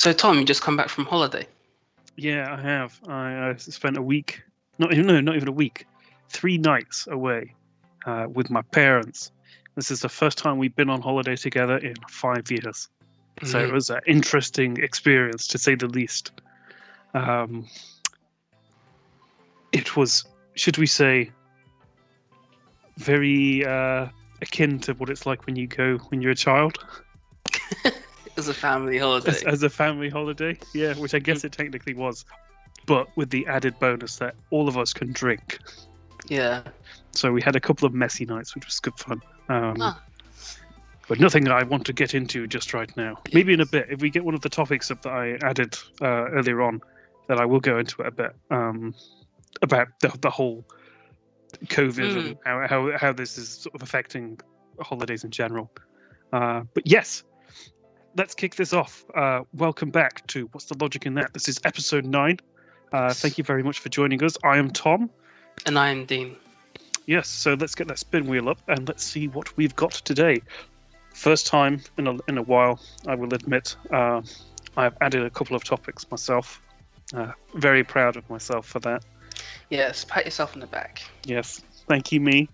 So, Tom, you just come back from holiday. Yeah, I have. I spent a week, not even a week, 3 nights away with my parents. This is the first time we've been on holiday together in 5 years. So it was an interesting experience, to say the least. It was, should we say, very akin to what it's like when you go when you're a child. As a family holiday. As a family holiday, yeah, which I guess it technically was, but with the added bonus that all of us can drink. Yeah. So we had a couple of messy nights, which was good fun. But nothing I want to get into just right now. Maybe in a bit, if we get one of the topics that I added earlier on, then I will go into it a bit about the whole COVID and how this is sort of affecting holidays in general. But yes. Let's kick this off. Welcome back to What's the Logic in That? This is episode 9. Thank you very much for joining us. I am Tom. And I am Dean. Yes, so let's get that spin wheel up and let's see what we've got today. First time in a while, I will admit, I've added a couple of topics myself. Very proud of myself for that. Yes, pat yourself on the back. Yes, thank you, me.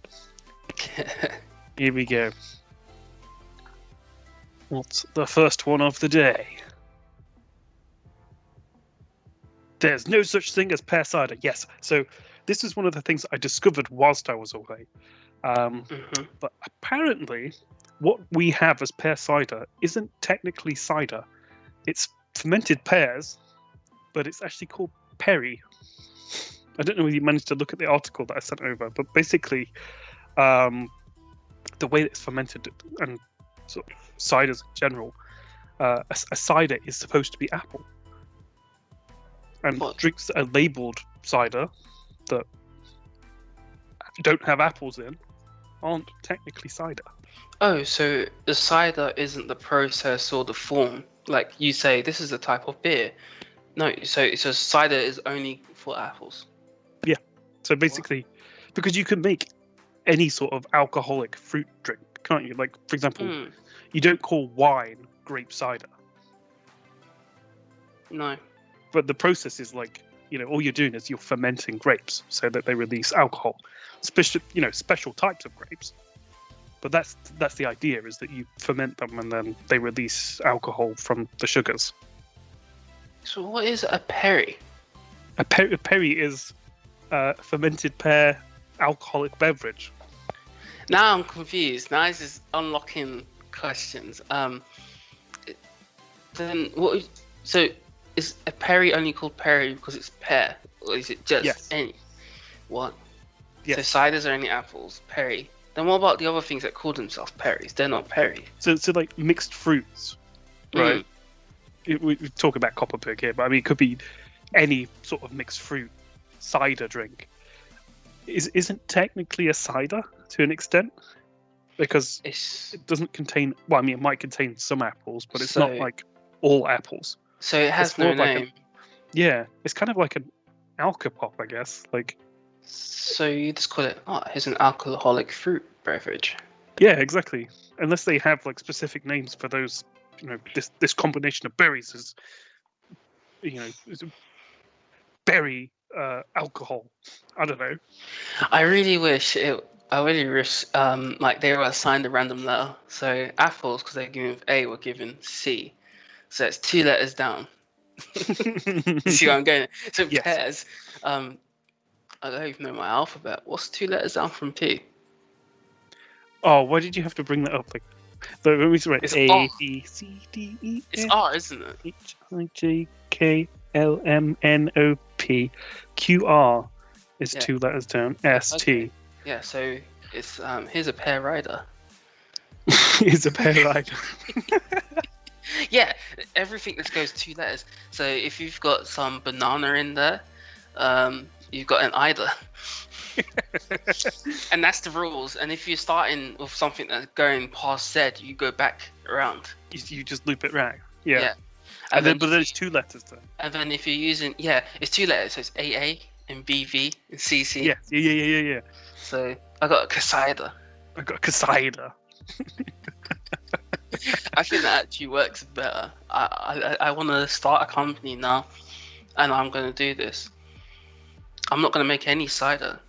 Here we go. What's the first one of the day? There's no such thing as pear cider. Yes, so this is one of the things I discovered whilst I was away. But apparently, what we have as pear cider isn't technically cider. It's fermented pears, but it's actually called perry. I don't know if you managed to look at the article that I sent over, but basically, the way that it's fermented and sort of ciders in general, a cider is supposed to be apple, and drinks that are labelled cider that don't have apples in aren't technically cider. Oh, so the cider isn't the process or the form. Like you say, this is a type of beer. No, so cider is only for apples. Yeah. So basically, because you can make any sort of alcoholic fruit drink, can't you? Like, for example, you don't call wine grape cider. No. But the process is like, all you're doing is you're fermenting grapes so that they release alcohol. Special types of grapes. But that's the idea, is that you ferment them and then they release alcohol from the sugars. So what is a perry? A perry is a fermented pear alcoholic beverage. Now I'm confused. Now this is unlocking questions. Then what? So is a perry only called perry because it's pear, or is it just any? What? Yes. So ciders are only apples. Perry. Then what about the other things that call themselves perries? They're not perry. So like mixed fruits, right? We talk about Copperpig here, but I mean it could be any sort of mixed fruit cider drink. Isn't technically a cider to an extent, because it doesn't contain. Well, I mean, it might contain some apples, but it's not like all apples. So it has no name. It's kind of like an alcopop, I guess. Like. So you just call it? Oh, here's an alcoholic fruit beverage. Yeah, exactly. Unless they have like specific names for those, this combination of berries is, berry alcohol. I don't know. I really wish like they were assigned a random letter. So apples, because they're given A, were given C. So it's 2 letters down. See where I'm going? So pears. I don't even know my alphabet. What's 2 letters down from P? Oh, why did you have to bring that up? Like, let me write A, B, C, D, E, F. It's R, isn't it? H, I, J, K, L, M, N, O, P. Q, R is 2 letters down. S, T. Yeah, so it's here's a pear rider. Here's a pear rider. Yeah, everything that goes 2 letters. So if you've got some banana in there, you've got an either. And that's the rules. And if you're starting with something that's going past Z, you go back around. You just loop it round. Yeah. But then it's 2 letters then. And then if you're using, it's 2 letters. So it's AA and BV and CC. Yeah. So I got a cider. I got a cider. I think that actually works better. I want to start a company now, and I'm going to do this. I'm not going to make any cider.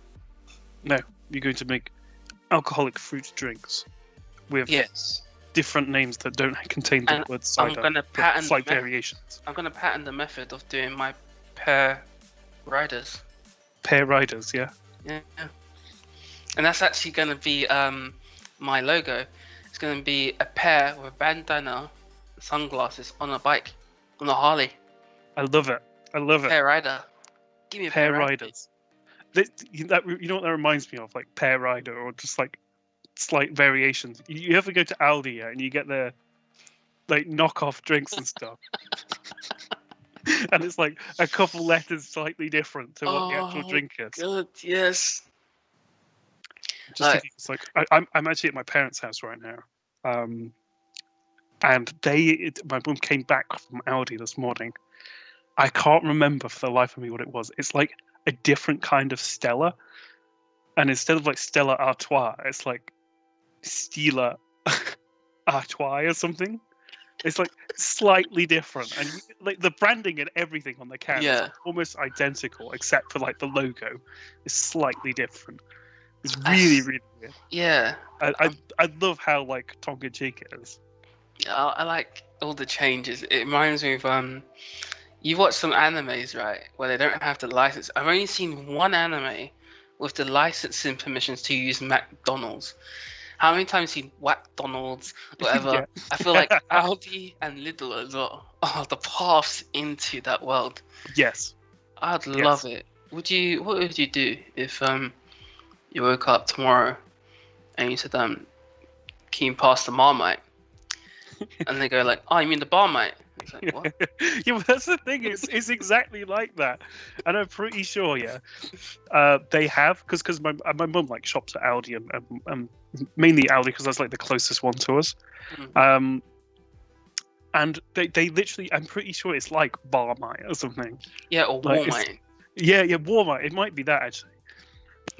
No, you're going to make alcoholic fruit drinks with Yes. different names that don't contain the word cider. I'm going to but patent slight variations. I'm going to patent the method of doing my pear riders. Pear riders, yeah. Yeah. And that's actually going to be my logo. It's going to be a pear with a bandana, sunglasses on a bike, on a Harley. I love it. I love it. Pear rider. Give me a Pear pear rider. riders. You know what that reminds me of? Like pear rider, or just like slight variations. You ever go to Aldi and you get their like knockoff drinks and stuff, and it's like a couple letters slightly different to what the actual drink is. Good, yes. Just thinking, it's like I'm actually at my parents' house right now, and my mum came back from Aldi this morning. I can't remember for the life of me what it was. It's like a different kind of Stella, and instead of like Stella Artois, it's like Stella Artois or something. It's like slightly different, and like the branding and everything on the can is like almost identical, except for like the logo is slightly different. It's really, really weird. Yeah. I love how like tongue in cheek it is. I like all the changes. It reminds me of you watch some animes, right, where they don't have the license. I've only seen one anime with the licensing permissions to use McDonald's. How many times have you seen McDonald's, whatever? Yeah. I feel like Aldi and Lidl as well are the paths into that world. Yes. I'd love it. What would you do if you woke up tomorrow and you said, can you pass the Marmite? And they go like, oh, you mean the Barmite? It's like, what? Yeah, well, that's the thing. It's exactly like that, and I'm pretty sure, they have because my mum like shops at Aldi and mainly Aldi because that's like the closest one to us. Mhm. And they literally, I'm pretty sure it's like Barmite or something. Yeah, or Like, Walmart. Yeah, Walmart. It might be that actually.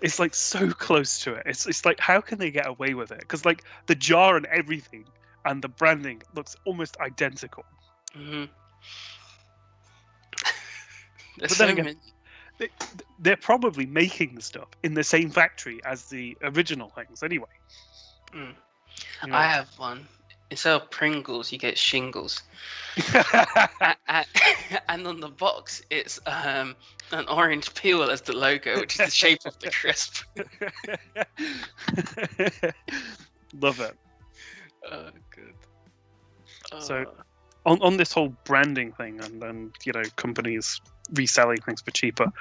It's like so close to it. It's like, how can they get away with it? Because like the jar and everything and the branding looks almost identical. Mm-hmm. But then again, they're probably making the stuff in the same factory as the original things anyway. Mm. You know? I have one. Instead of Pringles, you get shingles. And on the box, it's an orange peel as the logo, which is the shape of the crisp. Love it. Good. So, on this whole branding thing and companies reselling things for cheaper,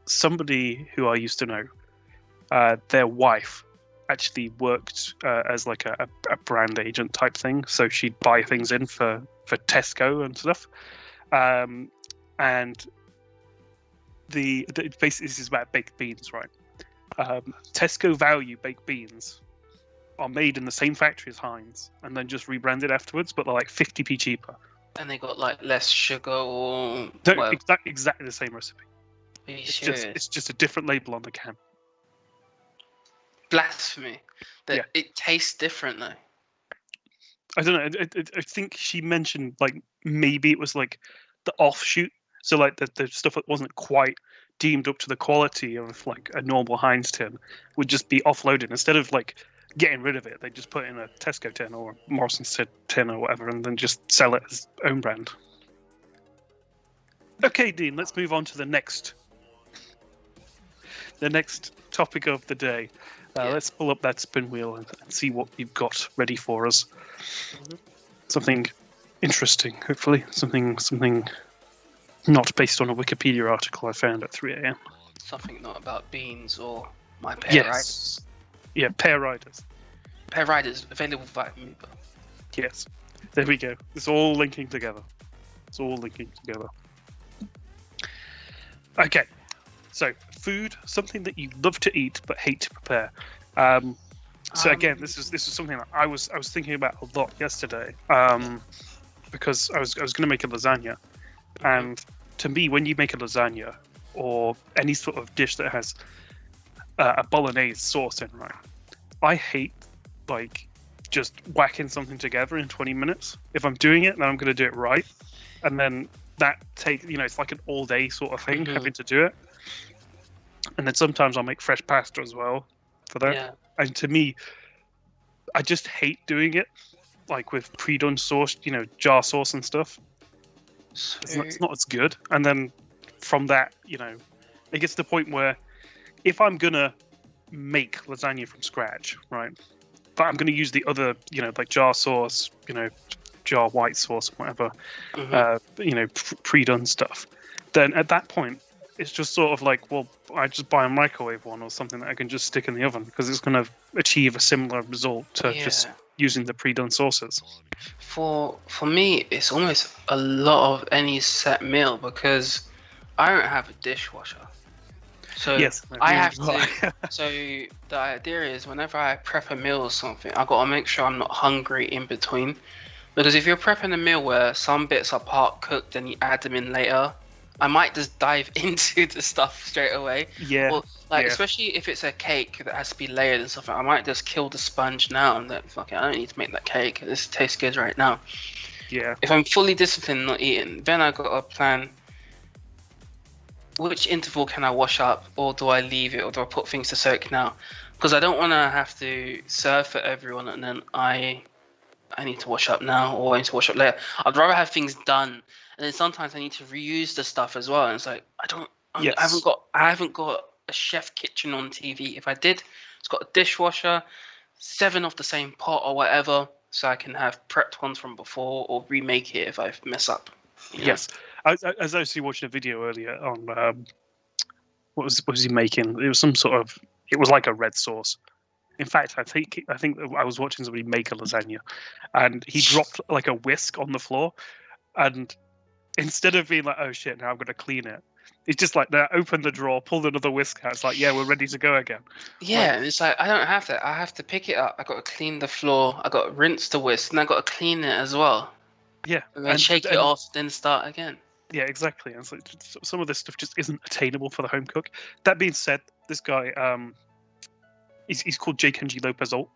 somebody who I used to know, their wife actually worked as like a brand agent type thing. So she'd buy things in for Tesco and stuff. And basically this is about baked beans, right? Tesco Value baked beans are made in the same factory as Heinz and then just rebranded afterwards, but they're like 50p cheaper. And they got like less sugar or exactly the same recipe. Are you It's serious? just a different label on the can. Blasphemy. That it tastes different though. I don't know. I think she mentioned like maybe it was like the offshoot, so like the stuff that wasn't quite deemed up to the quality of like a normal Heinz tin would just be offloaded instead of like getting rid of it. They just put it in a Tesco tin or Morrison's tin or whatever, and then just sell it as own brand. Okay, Dean. Let's move on to the next topic of the day. Let's pull up that spin wheel and see what you've got ready for us. Mm-hmm. Something interesting, hopefully. Something not based on a Wikipedia article I found at 3 a.m. Something not about beans or my pear riders. Yeah, pear riders. Pear riders available via Uber. Yes. There we go. It's all linking together. Okay. So, food, something that you love to eat but hate to prepare. So again, this is something that I was thinking about a lot yesterday, because I was going to make a lasagna, and to me, when you make a lasagna or any sort of dish that has a bolognese sauce in, right, I hate like just whacking something together in 20 minutes. If I'm doing it, then I'm going to do it right. And then that takes, it's like an all-day sort of thing, having to do it. And then sometimes I'll make fresh pasta as well for that. Yeah. And to me, I just hate doing it, like with pre-done sauce, jar sauce and stuff. So, It's not as good. And then from that, it gets to the point where if I'm going to make lasagna from scratch, right, but I'm going to use the other, like jar sauce, jar white sauce, whatever, pre-done stuff, then at that point, it's just sort of like, well, I just buy a microwave one or something that I can just stick in the oven because it's going to achieve a similar result to just using the pre-done sauces. For me, it's almost a lot of any set meal because I don't have a dishwasher. So yes, I have to. So the idea is, whenever I prep a meal or something, I got to make sure I'm not hungry in between. Because if you're prepping a meal where some bits are part cooked and you add them in later, I might just dive into the stuff straight away. Yeah. Or especially if it's a cake that has to be layered and stuff, I might just kill the sponge now and fuck it, I don't need to make that cake. This tastes good right now. Yeah. If I'm fully disciplined not eating, then I got to plan which interval can I wash up, or do I leave it, or do I put things to soak now? Because I don't want to have to serve for everyone and then I need to wash up now, or I need to wash up later. I'd rather have things done, and then sometimes I need to reuse the stuff as well. And it's like I haven't got a chef kitchen on TV. If I did, it's got a dishwasher, 7 of the same pot or whatever, so I can have prepped ones from before or remake it if I mess up. Yes, I was actually watching a video earlier on what was he making? It was it was like a red sauce. In fact, I think I was watching somebody make a lasagna, and he dropped like a whisk on the floor, and instead of being like, "Oh shit, now I'm going to clean it," it's just like, open the drawer, pull another whisk out. It's like, yeah, we're ready to go again. Yeah, and it's like I don't have that. I have to pick it up. I got to clean the floor. I got to rinse the whisk, and I got to clean it as well. Yeah, and then shake it off, then start again. Yeah, exactly. And so some of this stuff just isn't attainable for the home cook. That being said, this guy, he's called J. Kenji Lopez Alt.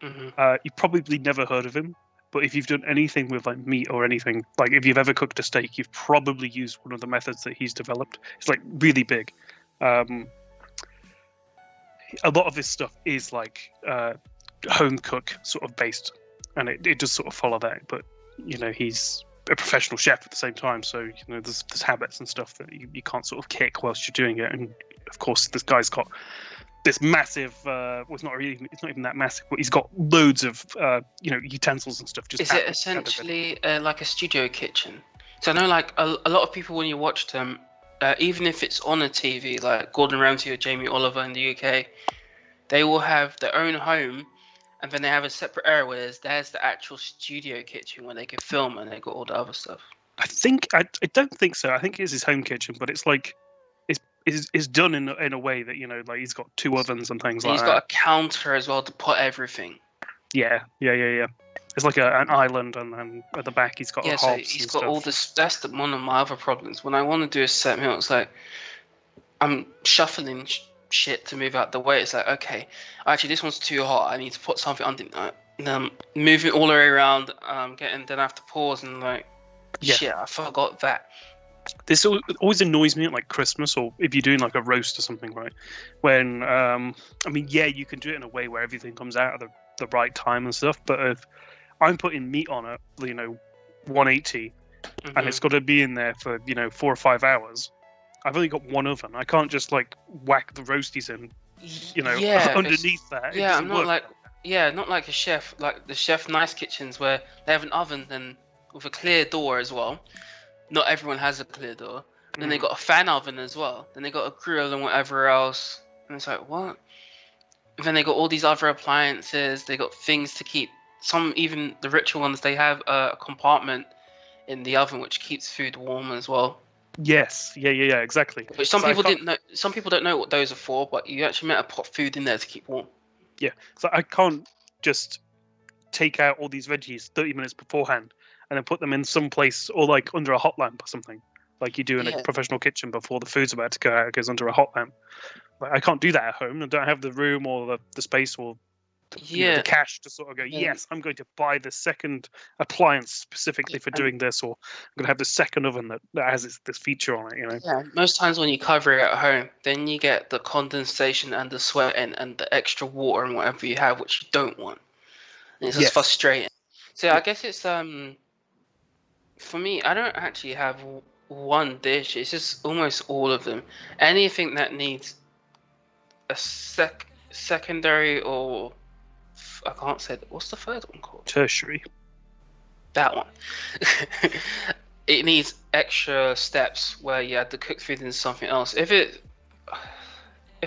You probably never heard of him, but if you've done anything with like meat or anything, like if you've ever cooked a steak, you've probably used one of the methods that he's developed. It's like really big. A lot of this stuff is like home cook sort of based, and it does sort of follow that. But he's a professional chef at the same time, so there's habits and stuff that you can't sort of kick whilst you're doing it. And of course, this guy's got this massive it's not even that massive, but he's got loads of utensils and stuff. Is it essentially like a studio kitchen? So I know like a lot of people, when you watch them, even if it's on a TV like Gordon Ramsay or Jamie Oliver in the UK, they will have their own home, and then they have a separate area where there's the actual studio kitchen where they can film, and they got all the other stuff. I don't think so. I think it's his home kitchen, but it's like it's done in a way that like he's got 2 ovens and things like that. He's got a counter as well to put everything. Yeah. It's like an island, and then at the back he's got a hob. So he's got all this. That's one of my other problems. When I want to do a set meal, it's like I'm shuffling shit to move out the way. It's like, okay, actually this one's too hot. I need to put something under. Then move it all the way around. Then I have to pause and like, shit, I forgot that. This always annoys me at like Christmas, or if you're doing like a roast or something, right? When you can do it in a way where everything comes out at the right time and stuff. But if I'm putting meat on it, 180, and it's got to be in there for 4 or 5 hours. I've only got one oven. I can't just like whack the roasties in, underneath that. Yeah, I'm not work. Not like a chef, like the Chef Nice kitchens where they have an oven then with a clear door as well. Not everyone has a clear door. Then they got a fan oven as well. Then they got a grill and whatever else. And it's like, what? And then they got all these other appliances. They got things to keep. Some, even the richer ones, they have a compartment in the oven which keeps food warm as well. Yes, yeah, exactly. Which some people didn't know. Some people don't know what those are for, but you actually meant to put food in there to keep warm. Yeah, so I can't just take out all these veggies 30 minutes beforehand and then put them in some place, or like under a hot lamp or something, like you do in a professional kitchen before the food's about to go out. It goes under a hot lamp. Like, I can't do that at home. I don't have the room or the space or the cash to sort of go, yes, I'm going to buy the second appliance specifically for doing this, or I'm going to have the second oven that has this feature on it. Yeah, most times when you cover it at home, then you get the condensation and the sweating and the extra water and whatever you have, which you don't want. And it's just frustrating. So I guess it's for me, I don't actually have one dish. It's just almost all of them. Anything that needs a secondary, or I can't say what's the third one called? Tertiary. That one. It needs extra steps where you had to cook food into something else. If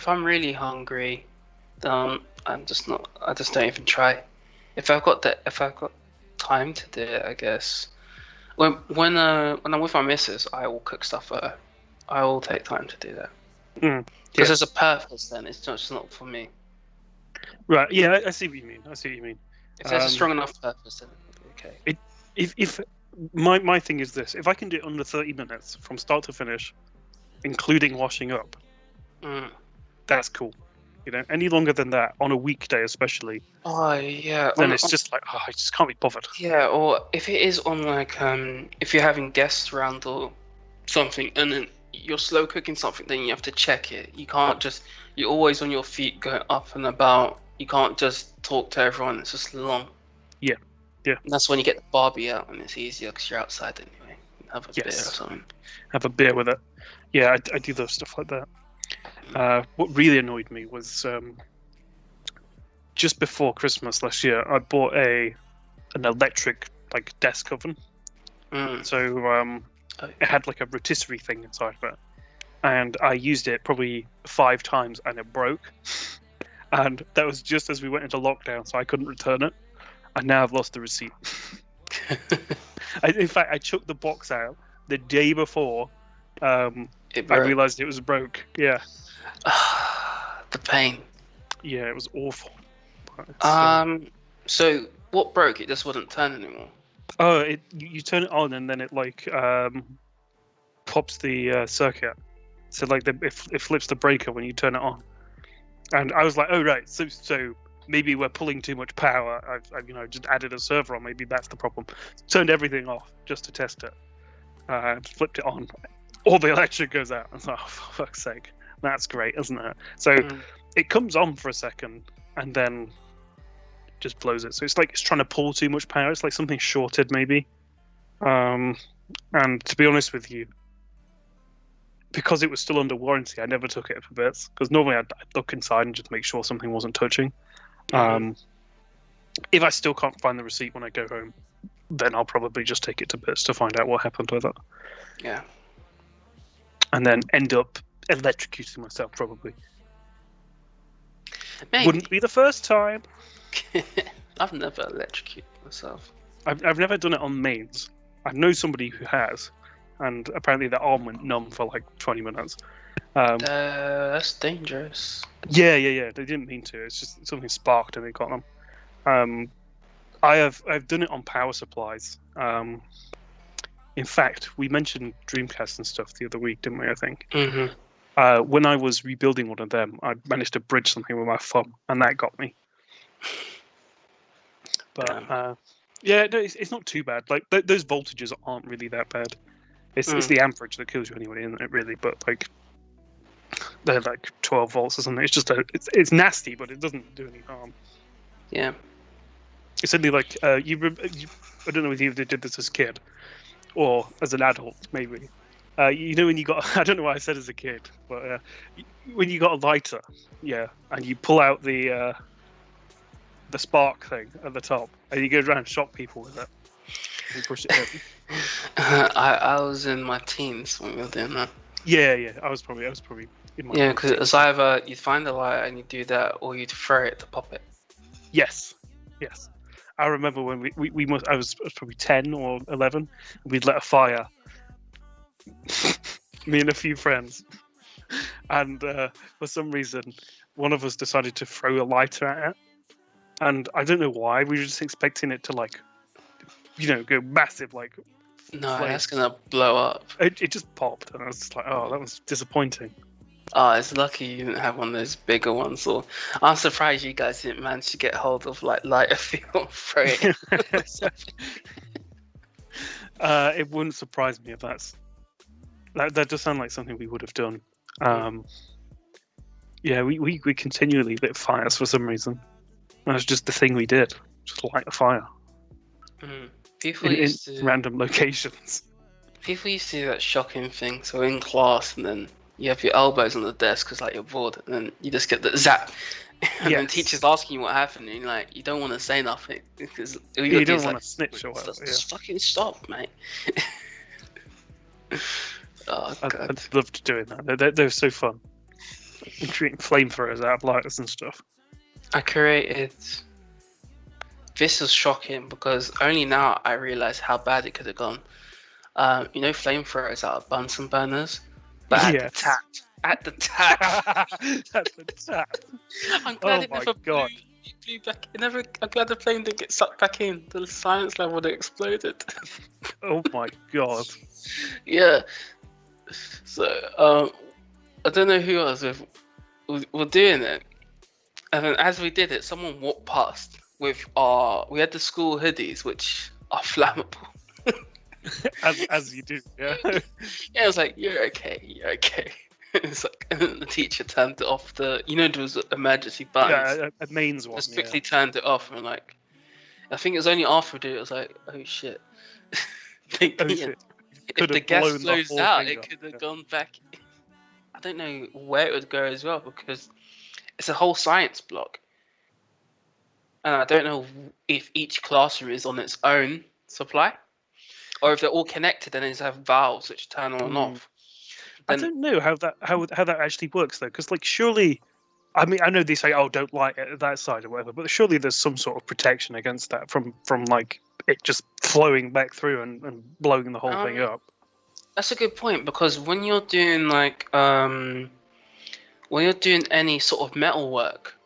I'm really hungry, then I just don't even try. If I've got time to do it, I guess. When I'm with my missus, I will cook stuff for her. I will take time to do that. Because there's a purpose then. It's just not for me. Right. Yeah, I see what you mean. If there's a strong enough purpose, then it'll be okay. If my thing is this: if I can do it under 30 minutes from start to finish, including washing up, that's cool. Any longer than that on a weekday, especially. Oh yeah. Then it's just like, I just can't be bothered. Yeah, or if it is on like if you're having guests around or something, and then you're slow cooking something, then you have to check it. You can't just, you're always on your feet going up and about. You can't just talk to everyone. It's just long. Yeah. And that's when you get the Barbie out, and it's easier because you're outside anyway. Have a beer or something. Have a beer with it. Yeah, I do those stuff like that. What really annoyed me was just before Christmas last year, I bought an electric desk oven. So it had like a rotisserie thing inside of it, and I used it probably 5 times, and it broke. And that was just as we went into lockdown, so I couldn't return it. And now I've lost the receipt. In fact, I chucked the box out the day before I realised it was broke. Yeah. The pain. Yeah, it was awful. So what broke? It just wouldn't turn anymore. Oh, you turn it on and then it pops the circuit. So it flips the breaker when you turn it on. And I was like, oh right, so maybe we're pulling too much power. I've just added a server on. Maybe that's the problem. Turned everything off just to test it. Flipped it on. All the electric goes out. I was like, oh, for fuck's sake. That's great, isn't it? So it comes on for a second and then just blows it. So it's like it's trying to pull too much power. It's like something shorted maybe. And to be honest with you, because it was still under warranty, I never took it for bits. Because normally I'd look inside and just make sure something wasn't touching. If I still can't find the receipt when I go home, then I'll probably just take it to bits to find out what happened with it. Yeah. And then end up electrocuting myself, probably. Maybe. Wouldn't be the first time. I've never electrocuted myself. I've never done it on mains. I know somebody who has, and apparently their arm went numb for like 20 minutes. That's dangerous. Yeah. They didn't mean to. It's just something sparked and they got them. I've done it on power supplies. In fact, we mentioned Dreamcast and stuff the other week, didn't we? I think. When I was rebuilding one of them, I managed to bridge something with my thumb, and that got me. But yeah, no, it's not too bad. Like those voltages aren't really that bad. It's the amperage that kills you anyway, isn't it? Really, but like they're like 12 volts or something. It's just it's nasty, but it doesn't do any harm. Yeah. It's only like I don't know whether you did this as a kid or as an adult, maybe. When you got, I don't know what I said as a kid, but when you got a lighter, and you pull out the spark thing at the top, and you go around and shock people with it. And push it in. I was in my teens when we were doing that. Yeah. I was probably in my teens. Because it's either you find the lighter and you do that, or you throw it to pop it. Yes. I remember when I was probably 10 or 11. We'd lit a fire. Me and a few friends, and for some reason, one of us decided to throw a lighter at it, and I don't know why. We were just expecting it to go massive, like. No, that's gonna blow up. It just popped, and I was just like, oh, that was disappointing. Oh, it's lucky you didn't have one of those bigger ones. Or I'm surprised you guys didn't manage to get hold of like lighter fuel, throw it in or something. It wouldn't surprise me if that does sound like something we would have done. Yeah, we continually lit fires for some reason. That's just the thing we did. Just light a fire People in used to random locations. people used to do that shocking thing. So in class, and then you have your elbows on the desk because like you're bored, and then you just get the zap, and then Yes. teachers asking you what happened, and you're like you don't want to say nothing because all You you don't do want is to snitch or whatever. just fucking stop, mate. Oh I god. loved doing that. They're so fun. Shooting flamethrowers out of lighters and stuff. I created. This was shocking because only now I realized how bad it could have gone. You know, flamethrowers out of Bunsen burners, but at Yes. the tap. At the tap. At the tap. I'm glad Oh it my never God. blew back. I'm glad the flame didn't get sucked back in. The science lab would have exploded. Oh my God. Yeah. So I don't know who else were doing it, and then as we did it, someone walked past with we had the school hoodies which are flammable. As you do, yeah. Yeah, I was like, you're okay. It's like, and then the teacher turned it off. There was emergency buttons. Yeah, a mains one. Just quickly turned it off, and like, I think it was only after we did it. I was like, oh shit. Shit. If the gas blown the flows whole out, thing it up, could have yeah. gone back. I don't know where it would go as well because it's a whole science block, and I don't know if each classroom is on its own supply, or if they're all connected and they just have valves which turn on and off. I don't know how that actually works though, because like surely, I mean, I know they say, oh, don't light it at that side or whatever, but surely there's some sort of protection against that from like it just flowing back through and blowing the whole thing up. That's a good point because when you're doing like when you're doing any sort of metal work,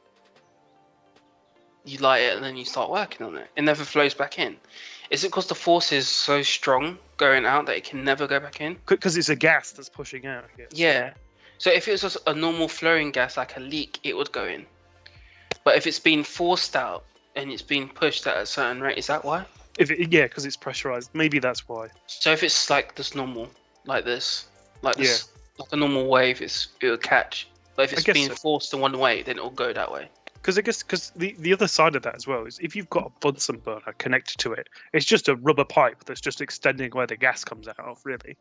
you light it and then you start working on it. It never flows back in. Is it because the force is so strong going out that it can never go back in? Because it's a gas that's pushing out. I guess. Yeah. So if it was just a normal flowing gas like a leak, it would go in. But if it's being forced out and it's being pushed at a certain rate, is that why? Because it's pressurized. Maybe that's why. So if it's like this normal, like this, like a normal wave, it'll catch. But if it's being forced in one way, then it'll go that way. Because the other side of that as well is if you've got a Bunsen burner connected to it, it's just a rubber pipe that's just extending where the gas comes out of, really.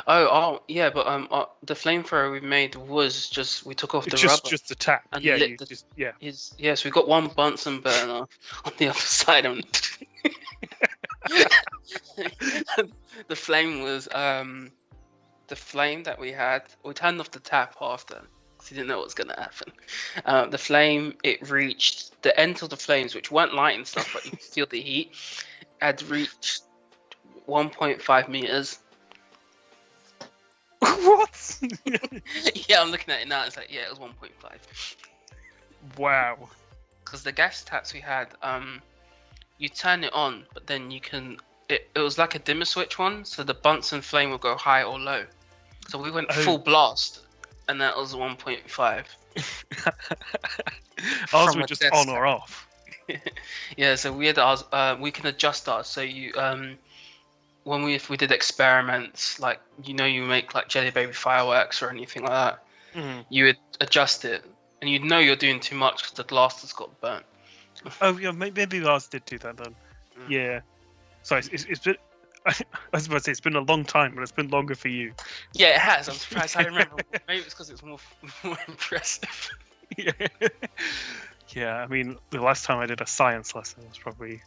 Oh, yeah, but the flamethrower we made was just we took off the rubber. Just the tap. And Yeah, lit so we got one Bunsen burner on the other side, and the flame was the flame that we had. We turned off the tap after because we didn't know what was gonna happen. The flame, it reached the end of the flames, which weren't lighting stuff, but you could feel the heat. Had reached 1.5 meters. What? Yeah, I'm looking at it now. It's like, yeah, it was 1.5. Wow. Because the gas taps we had, you turn it on, but then you can. It was like a dimmer switch one, so the Bunsen flame will go high or low. So we went full blast, and that was 1.5. Ours were just on or off. Yeah, so we had ours. We can adjust ours. So you when we did experiments, like you make like jelly baby fireworks or anything like that, you would adjust it, and you'd know you're doing too much because the glass has got burnt. Oh yeah, maybe ours did do that then. Yeah. Sorry, it's been. I was about to say it's been a long time, but it's been longer for you. Yeah, it has. I'm surprised. I remember. Maybe it's because it's more impressive. Yeah. Yeah, I mean, the last time I did a science lesson was probably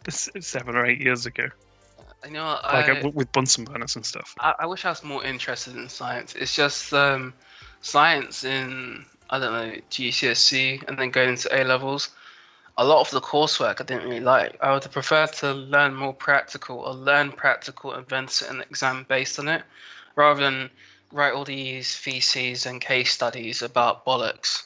7 or 8 years ago. You know what, like with Bunsen burners and stuff. I wish I was more interested in science. It's just science in, I don't know, GCSE and then going into A levels. A lot of the coursework I didn't really like. I would have preferred to learn more practical or learn practical and then sit an exam based on it, rather than write all these theses and case studies about bollocks.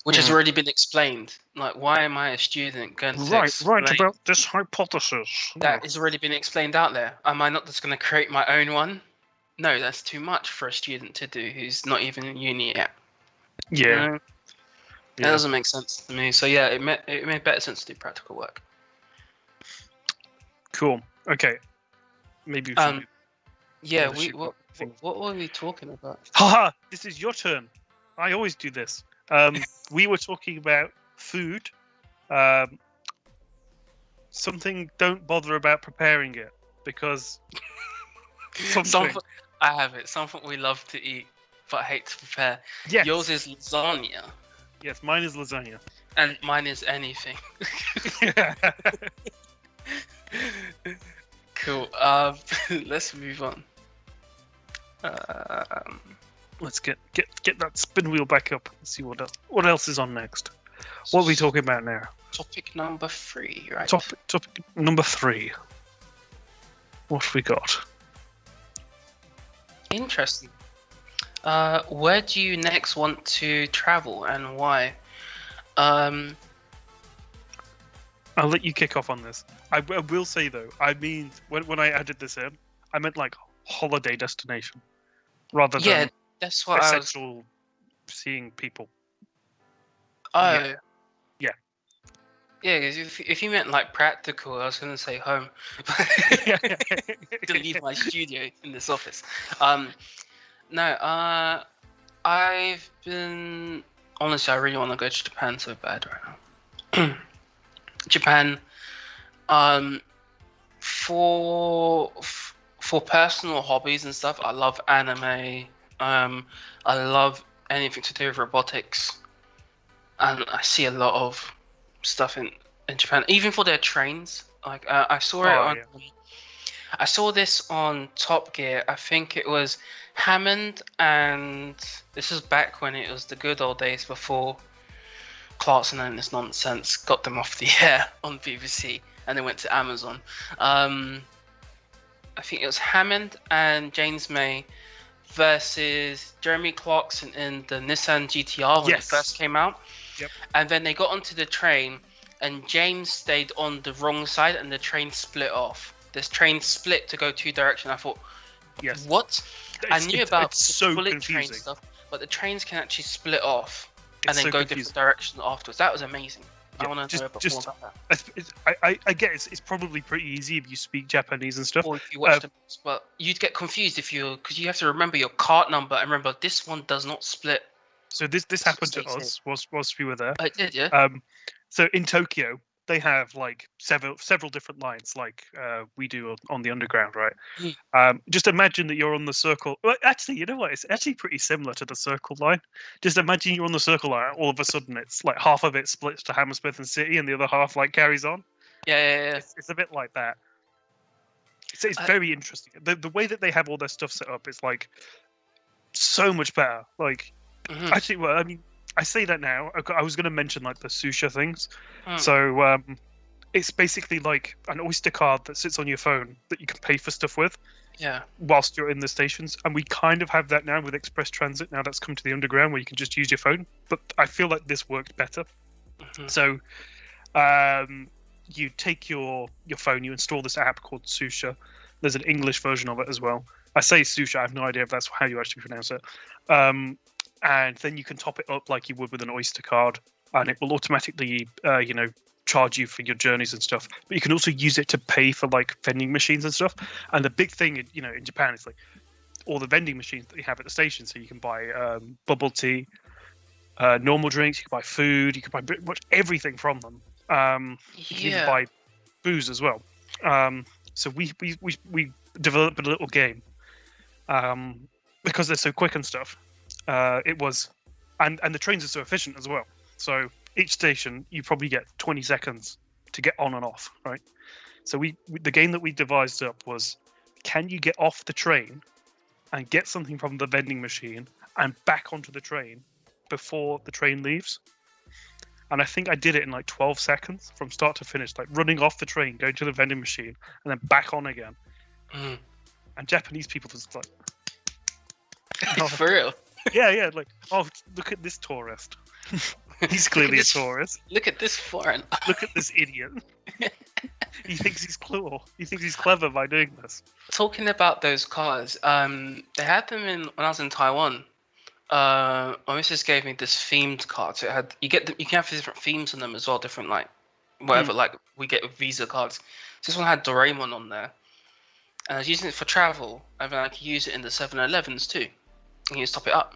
Which has already been explained. Like, why am I a student going to write about this hypothesis? That has already been explained out there. Am I not just going to create my own one? no, that's too much for a student to do who's not even in uni yet. Yeah. You know? That doesn't make sense to me. So yeah, it made better sense to do practical work. Cool. Okay. Maybe we should. Yeah. What were we talking about? Haha! This is your turn. I always do this. We were talking about food. Something. Don't bother about preparing it because something. I have it. Something we love to eat but hate to prepare. Yes. Yours is lasagna. Yes, mine is lasagna. And mine is anything. Cool. Let's move on. Let's get that spin wheel back up and see what else is on next. What are we talking about now? Topic number 3, right? Topic number 3. What have we got? Interesting. Where do you next want to travel and why? I'll let you kick off on this. I will say though, I mean, when I added this in, I meant like holiday destination, rather than that's what essential seeing people. Oh. Yeah. Yeah, because if you meant like practical, I was going to say home. To leave my studio in this office. No, I've been... Honestly, I really want to go to Japan so bad right now. Japan, for personal hobbies and stuff, I love anime. I love anything to do with robotics, and I see a lot of stuff in Japan, even for their trains. Like I saw it on. Yeah. I saw this on Top Gear. I think it was Hammond, and this was back when it was the good old days before Clarkson and this nonsense got them off the air on BBC, and they went to Amazon. I think it was Hammond and James May versus Jeremy Clarkson in the Nissan GTR when it first came out. Yep. And then they got onto the train, and James stayed on the wrong side, and the train split off. This train split to go 2 directions. I thought, what? I knew about the bullet train stuff, but the trains can actually split off and then go different directions afterwards. That was amazing. I want to know more about that. I get it's probably pretty easy if you speak Japanese and stuff. Or if you watch them, but you'd get confused because you have to remember your cart number and remember this one does not split. So this happened to us whilst we were there. I did, yeah. So in Tokyo, they have like several different lines, like we do on the underground, right? Just imagine that you're on the circle. Well, actually, you know what? It's actually pretty similar to the circle line. Just imagine you're on the circle line. All of a sudden, it's like half of it splits to Hammersmith and City, and the other half like carries on. Yeah. It's a bit like that. It's very interesting. The way that they have all their stuff set up is like so much better. Like, actually, well, I mean, I say that now. I was going to mention like the Susha things. So it's basically like an Oyster card that sits on your phone that you can pay for stuff with. Yeah. Whilst you're in the stations, and we kind of have that now with Express Transit. Now that's come to the underground where you can just use your phone. But I feel like this worked better. So you take your phone, you install this app called Susha. There's an English version of it as well. I say Susha. I have no idea if that's how you actually pronounce it. And then you can top it up like you would with an Oyster card, and it will automatically, charge you for your journeys and stuff. But you can also use it to pay for like vending machines and stuff. And the big thing, in Japan is like all the vending machines that you have at the station. So you can buy bubble tea, normal drinks. You can buy food. You can buy pretty much everything from them. You can even buy booze as well. So we developed a little game because they're so quick and stuff. It was, and the trains are so efficient as well. So each station, you probably get 20 seconds to get on and off, right? So the game that we devised up was, can you get off the train and get something from the vending machine and back onto the train before the train leaves? And I think I did it in like 12 seconds from start to finish, like running off the train, going to the vending machine, and then back on again. And Japanese people just like... For real? Yeah, like, oh, look at this tourist. He's clearly a tourist. Look at this foreign. Look at this idiot. He thinks he's clever. He thinks he's clever by doing this. Talking about those cars, they had them when I was in Taiwan. My missus gave me this themed card. So it had you can have different themes on them as well, different like whatever like we get with Visa cards. So this one had Doraemon on there, and I was using it for travel, and then I could use it in the 7-Elevens too. And you just top it up.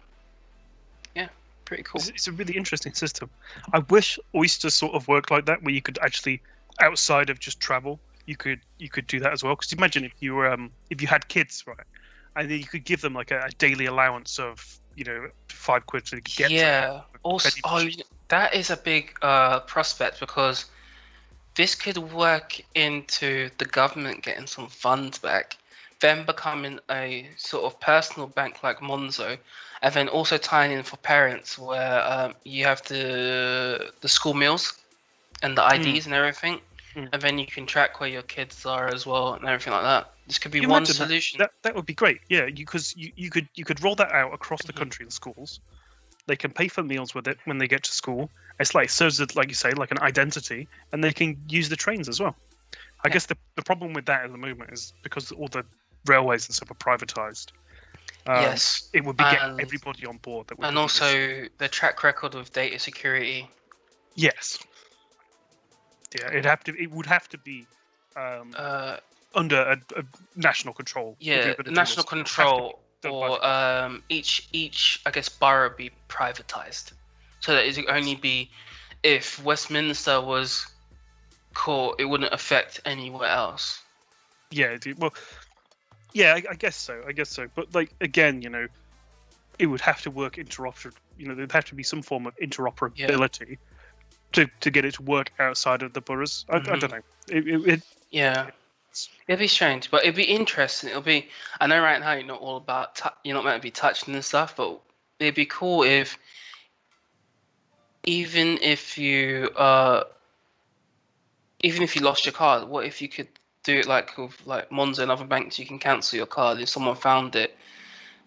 Yeah, pretty cool. It's a really interesting system. I wish Oyster sort of worked like that, where you could actually, outside of just travel, you could do that as well. Because imagine if you were if you had kids, right, and then you could give them like a daily allowance of £5 so they could get. Yeah. Also, that is a big prospect because this could work into the government getting some funds back, then becoming a sort of personal bank like Monzo, and then also tying in for parents where you have the school meals and the IDs and everything, and then you can track where your kids are as well and everything like that. This could be one solution. That would be great. Yeah, because you could roll that out across the country in schools. They can pay for meals with it when they get to school. It's like serves as, like you say, like an identity, and they can use the trains as well. I guess the problem with that at the moment is because all the railways and stuff are privatized. Yes, it would be getting everybody on board. That would and also the track record with data security. Yes. Yeah, it would have to be under a national control. Yeah, national control, or each I guess borough be privatized, so that it would only be if Westminster was caught, it wouldn't affect anywhere else. Yeah, well, yeah, I guess so. But like again, it would have to work interoperable. There'd have to be some form of interoperability to get it to work outside of the boroughs. I don't know. It'd be strange, but it'd be interesting. I know right now you're not all about you're not meant to be touching and stuff, but it'd be cool if even if you lost your card, what if you could do it like with like Monzo and other banks? You can cancel your card if someone found it,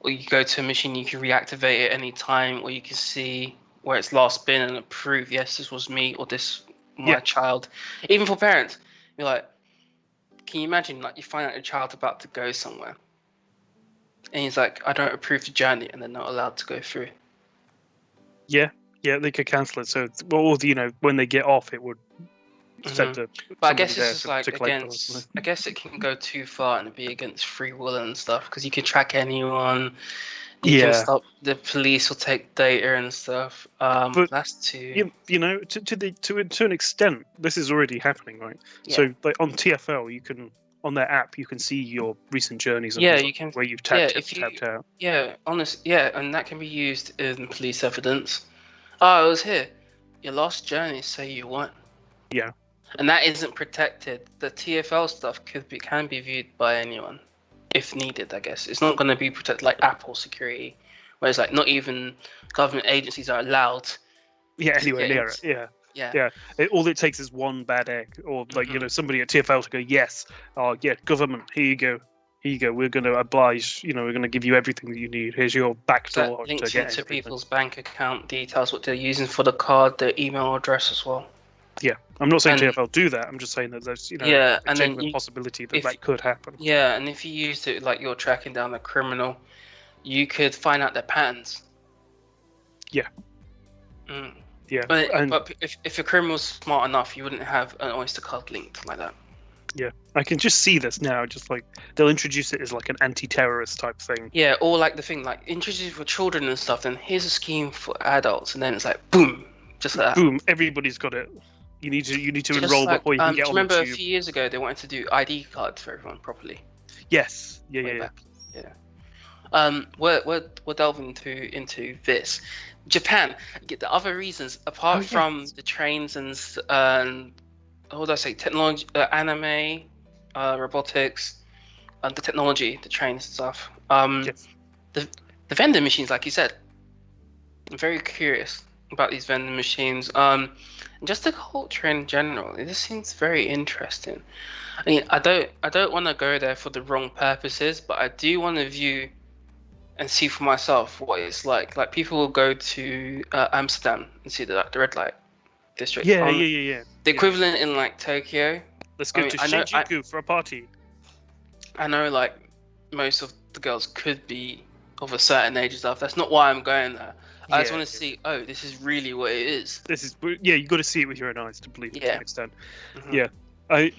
or you go to a machine, you can reactivate it any time, or you can see where it's last been and approve, yes, this was me or this my child. Even for parents, you're like, can you imagine, like, you find out your child's about to go somewhere, and he's like, I don't approve the journey, and they're not allowed to go through. Yeah, they could cancel it. So, when they get off, it would send But I guess this is like against. I guess it can go too far and be against free will and stuff, because you can track anyone. You can stop. The police will take data and stuff. But that's too. To an extent, this is already happening, right? Yeah. So, like on TfL, you can on their app, you can see your recent journeys. And you can where you've tapped out. Yeah, and that can be used in police evidence. Oh, it was here. Your last journey, say you won. Yeah. And that isn't protected. The TfL stuff can be viewed by anyone, if needed. I guess it's not going to be protected like Apple security, whereas like not even government agencies are allowed. Yeah. Anyway, near it. Yeah. All it takes is one bad egg, or like somebody at TfL to go, yes, government, here you go. We're going to oblige. We're going to give you everything that you need. Here's your backdoor. That links into people's bank account details, what they're using for the card, their email address as well. Yeah, I'm not saying TfL do that. I'm just saying that there's a genuine possibility that could happen. Yeah, and if you used it like you're tracking down a criminal, you could find out their patterns. Yeah. Yeah. But if a criminal's smart enough, you wouldn't have an Oyster card linked like that. Yeah, I can just see this now. Just like they'll introduce it as like an anti-terrorist type thing. Yeah, or like the thing like introduce it for children and stuff. Then here's a scheme for adults, and then it's like boom, just like that. Boom, everybody's got it. You need to enroll before you can get on the tube. Remember a few years ago they wanted to do ID cards for everyone properly. Yes. Yeah. We're delving into this. Japan. The other reasons apart from the trains and what would I say? Technology, anime, robotics, the technology, the trains and stuff. The vending machines, like you said. I'm very curious about these vending machines. Just the culture in general. It just seems very interesting. I mean, I don't want to go there for the wrong purposes, but I do want to view and see for myself what it's like. Like people will go to Amsterdam and see the red light district. Yeah. The equivalent in like Tokyo Let's go to Shinjuku for a party. I know, like, most of the girls could be of a certain age and stuff. That's not why I'm going there. I just want to see, this is really what it is. You got to see it with your own eyes to believe it to an extent. Mm-hmm. Yeah,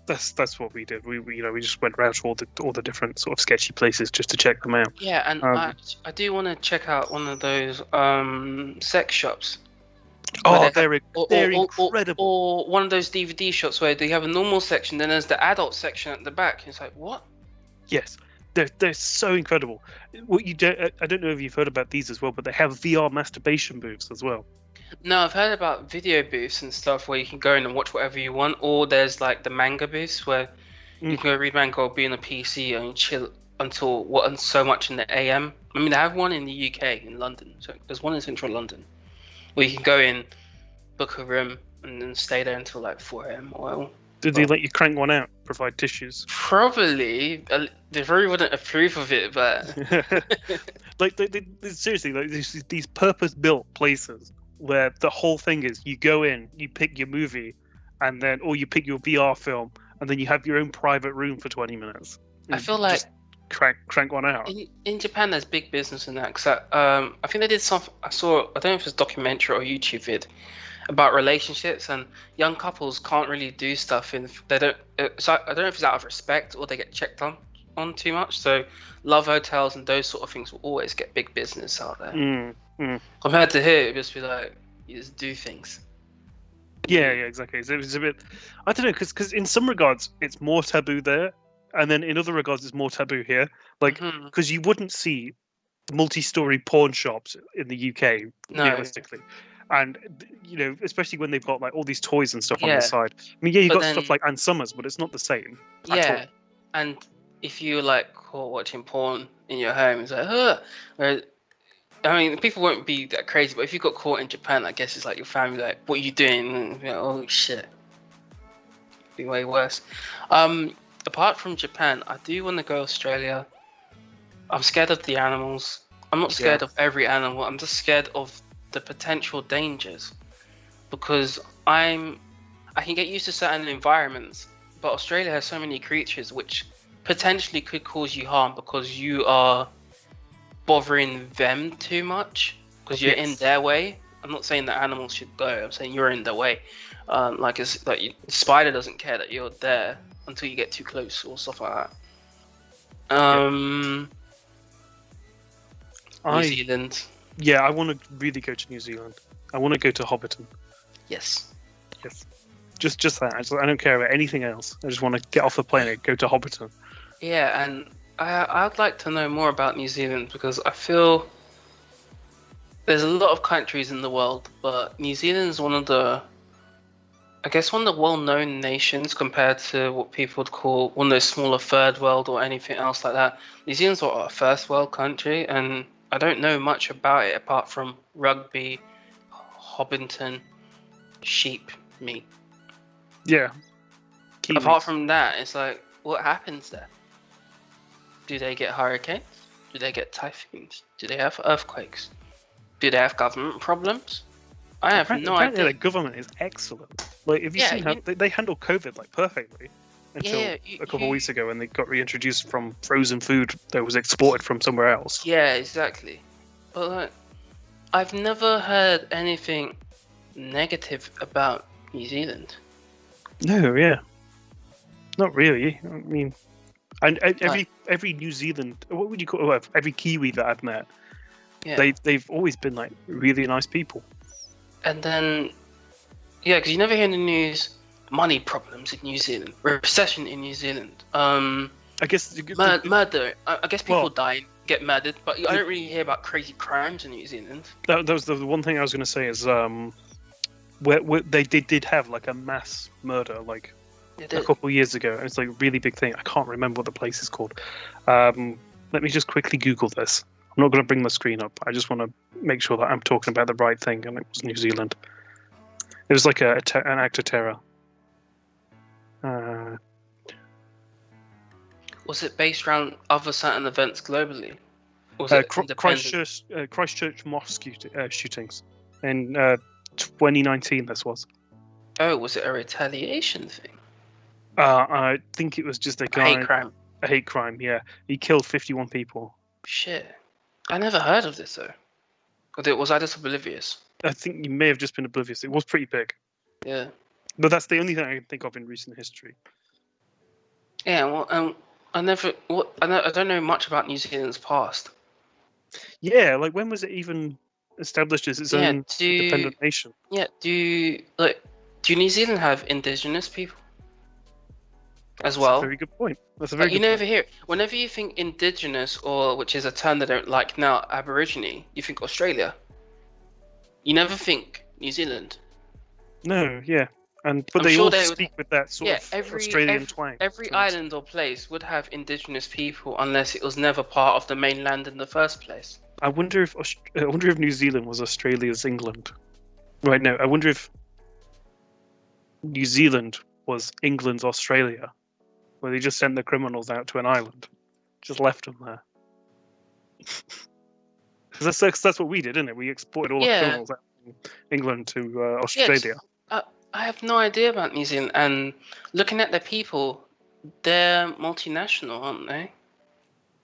that's what we did. We just went around to all the different sort of sketchy places just to check them out. Yeah, and I do want to check out one of those sex shops. Oh, they're incredible. Or one of those DVD shops where they have a normal section, then there's the adult section at the back. It's like, what? Yes, they're so incredible. I don't know if you've heard about these as well, but they have VR masturbation booths as well. No, I've heard about video booths and stuff where you can go in and watch whatever you want. Or there's like the manga booths where you can go read manga or be on a PC and chill until so much in the AM. I mean, they have one in the UK in London. So there's one in central London where you can go in, book a room, and then stay there until like 4 AM. Did they let you crank one out? Provide tissues? Probably. They probably wouldn't approve of it, but seriously, like these purpose-built places where the whole thing is you go in, you pick your movie, or you pick your VR film, and then you have your own private room for 20 minutes. I feel like crank one out. In Japan, there's big business in that. Cause I think they did something. I don't know if it's a documentary or YouTube vid about relationships, and young couples can't really do stuff they don't. So I don't know if it's out of respect or they get checked on too much. So love hotels and those sort of things will always get big business out there. Compared to here, it'd just be like you just do things. Yeah, exactly. So it was a bit. I don't know, because in some regards it's more taboo there, and then in other regards it's more taboo here. Like, because you wouldn't see multi-story porn shops in the UK realistically. And especially when they've got like all these toys and stuff on the side. I mean, you've got stuff like Ann Summers, but it's not the same. Yeah, and if you like caught watching porn in your home, it's like, I mean, people won't be that crazy, but if you got caught in Japan, I guess it's like your family, like, what are you doing? And you're like, oh shit, it'd be way worse. Apart from Japan, I do want to go Australia. I'm scared of the animals. I'm not scared of every animal. I'm just scared of the potential dangers, because I can get used to certain environments, but Australia has so many creatures which potentially could cause you harm because you are bothering them too much, because you're in their way. I'm not saying that animals should go. I'm saying you're in their way. It's like spider doesn't care that you're there until you get too close or stuff like that. New Zealand. Yeah, I want to really go to New Zealand. I want to go to Hobbiton. Yes. Just that. I don't care about anything else. I just want to get off the plane and go to Hobbiton. Yeah, and I'd like to know more about New Zealand, because I feel there's a lot of countries in the world, but New Zealand is one of the well-known nations compared to what people would call one of those smaller third world or anything else like that. New Zealand's a first world country, and I don't know much about it apart from rugby, Hobbiton, sheep meat. Yeah. Apart from that, it's like, what happens there? Do they get hurricanes? Do they get typhoons? Do they have earthquakes? Do they have government problems? I have no idea. The government is excellent. Like, have you seen how they handle COVID like perfectly until a couple of weeks ago, when they got reintroduced from frozen food that was exported from somewhere else. Yeah, exactly. But like, I've never heard anything negative about New Zealand. No, yeah, not really. I mean, and every New Zealand, what would you call it? Every Kiwi that I've met, they've always been like really nice people. And then, because you never hear in the news money problems in New Zealand, recession in New Zealand. I guess murder. I guess people die, get murdered, but I don't really hear about crazy crimes in New Zealand. That was the one thing I was going to say is where they did have like a mass murder like a couple of years ago, and it's like a really big thing. I can't remember what the place is called. Let me just quickly Google this. I'm not going to bring my screen up. I just want to make sure that I'm talking about the right thing, and it was New Zealand. It was like an act of terror. Was it based around other certain events globally? Was it Christchurch mosque shootings in 2019? This was. Oh, was it a retaliation thing? I think it was just a Hate guy. crime. A hate crime. Yeah, he killed 51 people. Shit. I never heard of this though. Was I just oblivious? I think you may have just been oblivious. It was pretty big, Yeah. but that's the only thing I can think of in recent history. Yeah. Well, I never. What? I don't know much about New Zealand's past. Yeah, like when was it even established as its own independent nation? Yeah. Do New Zealand have indigenous people as That's well? a very good point. That's a very You good never point. hear. Whenever you think indigenous, or which is a term they don't like now, Aborigine, you think Australia. You never think New Zealand. No, yeah, but I'm they sure all they would. speak with that sort Yeah, of Australian twang. every to it. island or place would have indigenous people unless it was never part of the mainland in the first place. I wonder if New Zealand was Australia's England. Right now, I wonder if New Zealand was England's Australia, where they just sent the criminals out to an island, just left them there. Because that's what we did, isn't it? We exported all our criminals out from England to Australia. I have no idea about New Zealand, and looking at their people, they're multinational, aren't they?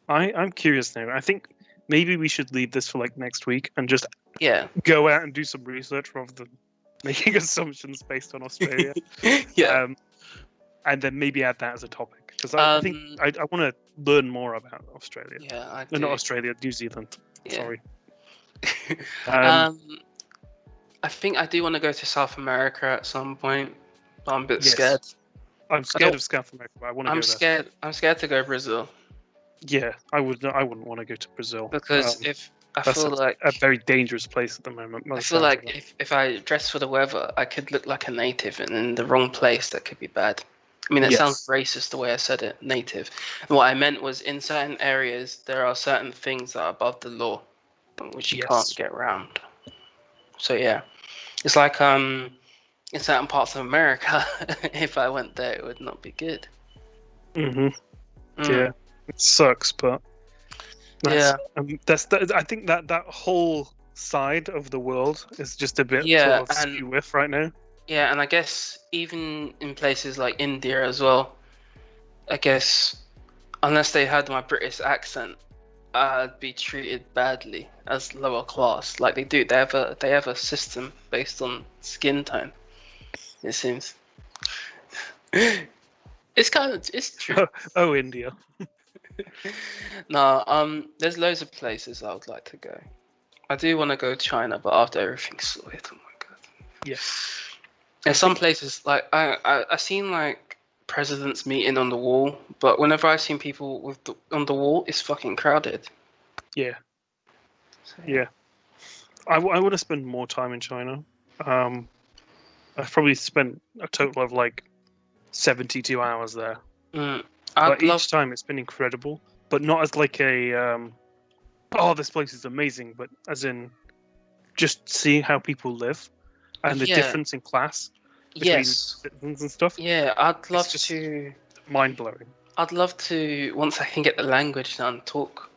I'm curious now. I think maybe we should leave this for like next week and just Yeah. go out and do some research rather than making assumptions based on Australia. Yeah. And then maybe add that as a topic because I think I want to learn more about Australia. Yeah, I No, do. not Australia, New Zealand. Yeah. Sorry. I think I do want to go to South America at some point. But I'm a bit Yes. scared. I'm scared of South America, but I want to go there. I'm scared to go to Brazil Yeah, I wouldn't want to go to Brazil because that's a very dangerous place at the moment. I feel like if I dress for the weather, I could look like a native, and in the wrong place, that could be bad. I mean, it sounds racist the way I said it, native. And what I meant was in certain areas, there are certain things that are above the law, which you can't get around. So yeah, it's like in certain parts of America, if I went there, it would not be good. Yeah, it sucks, but I think that whole side of the world is just a bit sort of skew with right now. Yeah, and I guess even in places like India as well, I guess unless they had my British accent, I'd be treated badly as lower class. Like they do, they have a system based on skin tone. It seems. It's true. Oh, India. No, there's loads of places I would like to go. I do want to go to China, but after everything's sorted, oh my god. Yeah. There's some places like I seen like presidents meeting on the wall, but whenever I've seen people on the wall, it's fucking crowded. Yeah. So, yeah. I want to spend more time in China. I've probably spent a total of like 72 hours there. But each time it's been incredible, but not as like a this place is amazing, but as in just seeing how people live and the difference in class between citizens and stuff. Yeah, I'd love to. Mind blowing. I'd love to once I can get the language down, talk.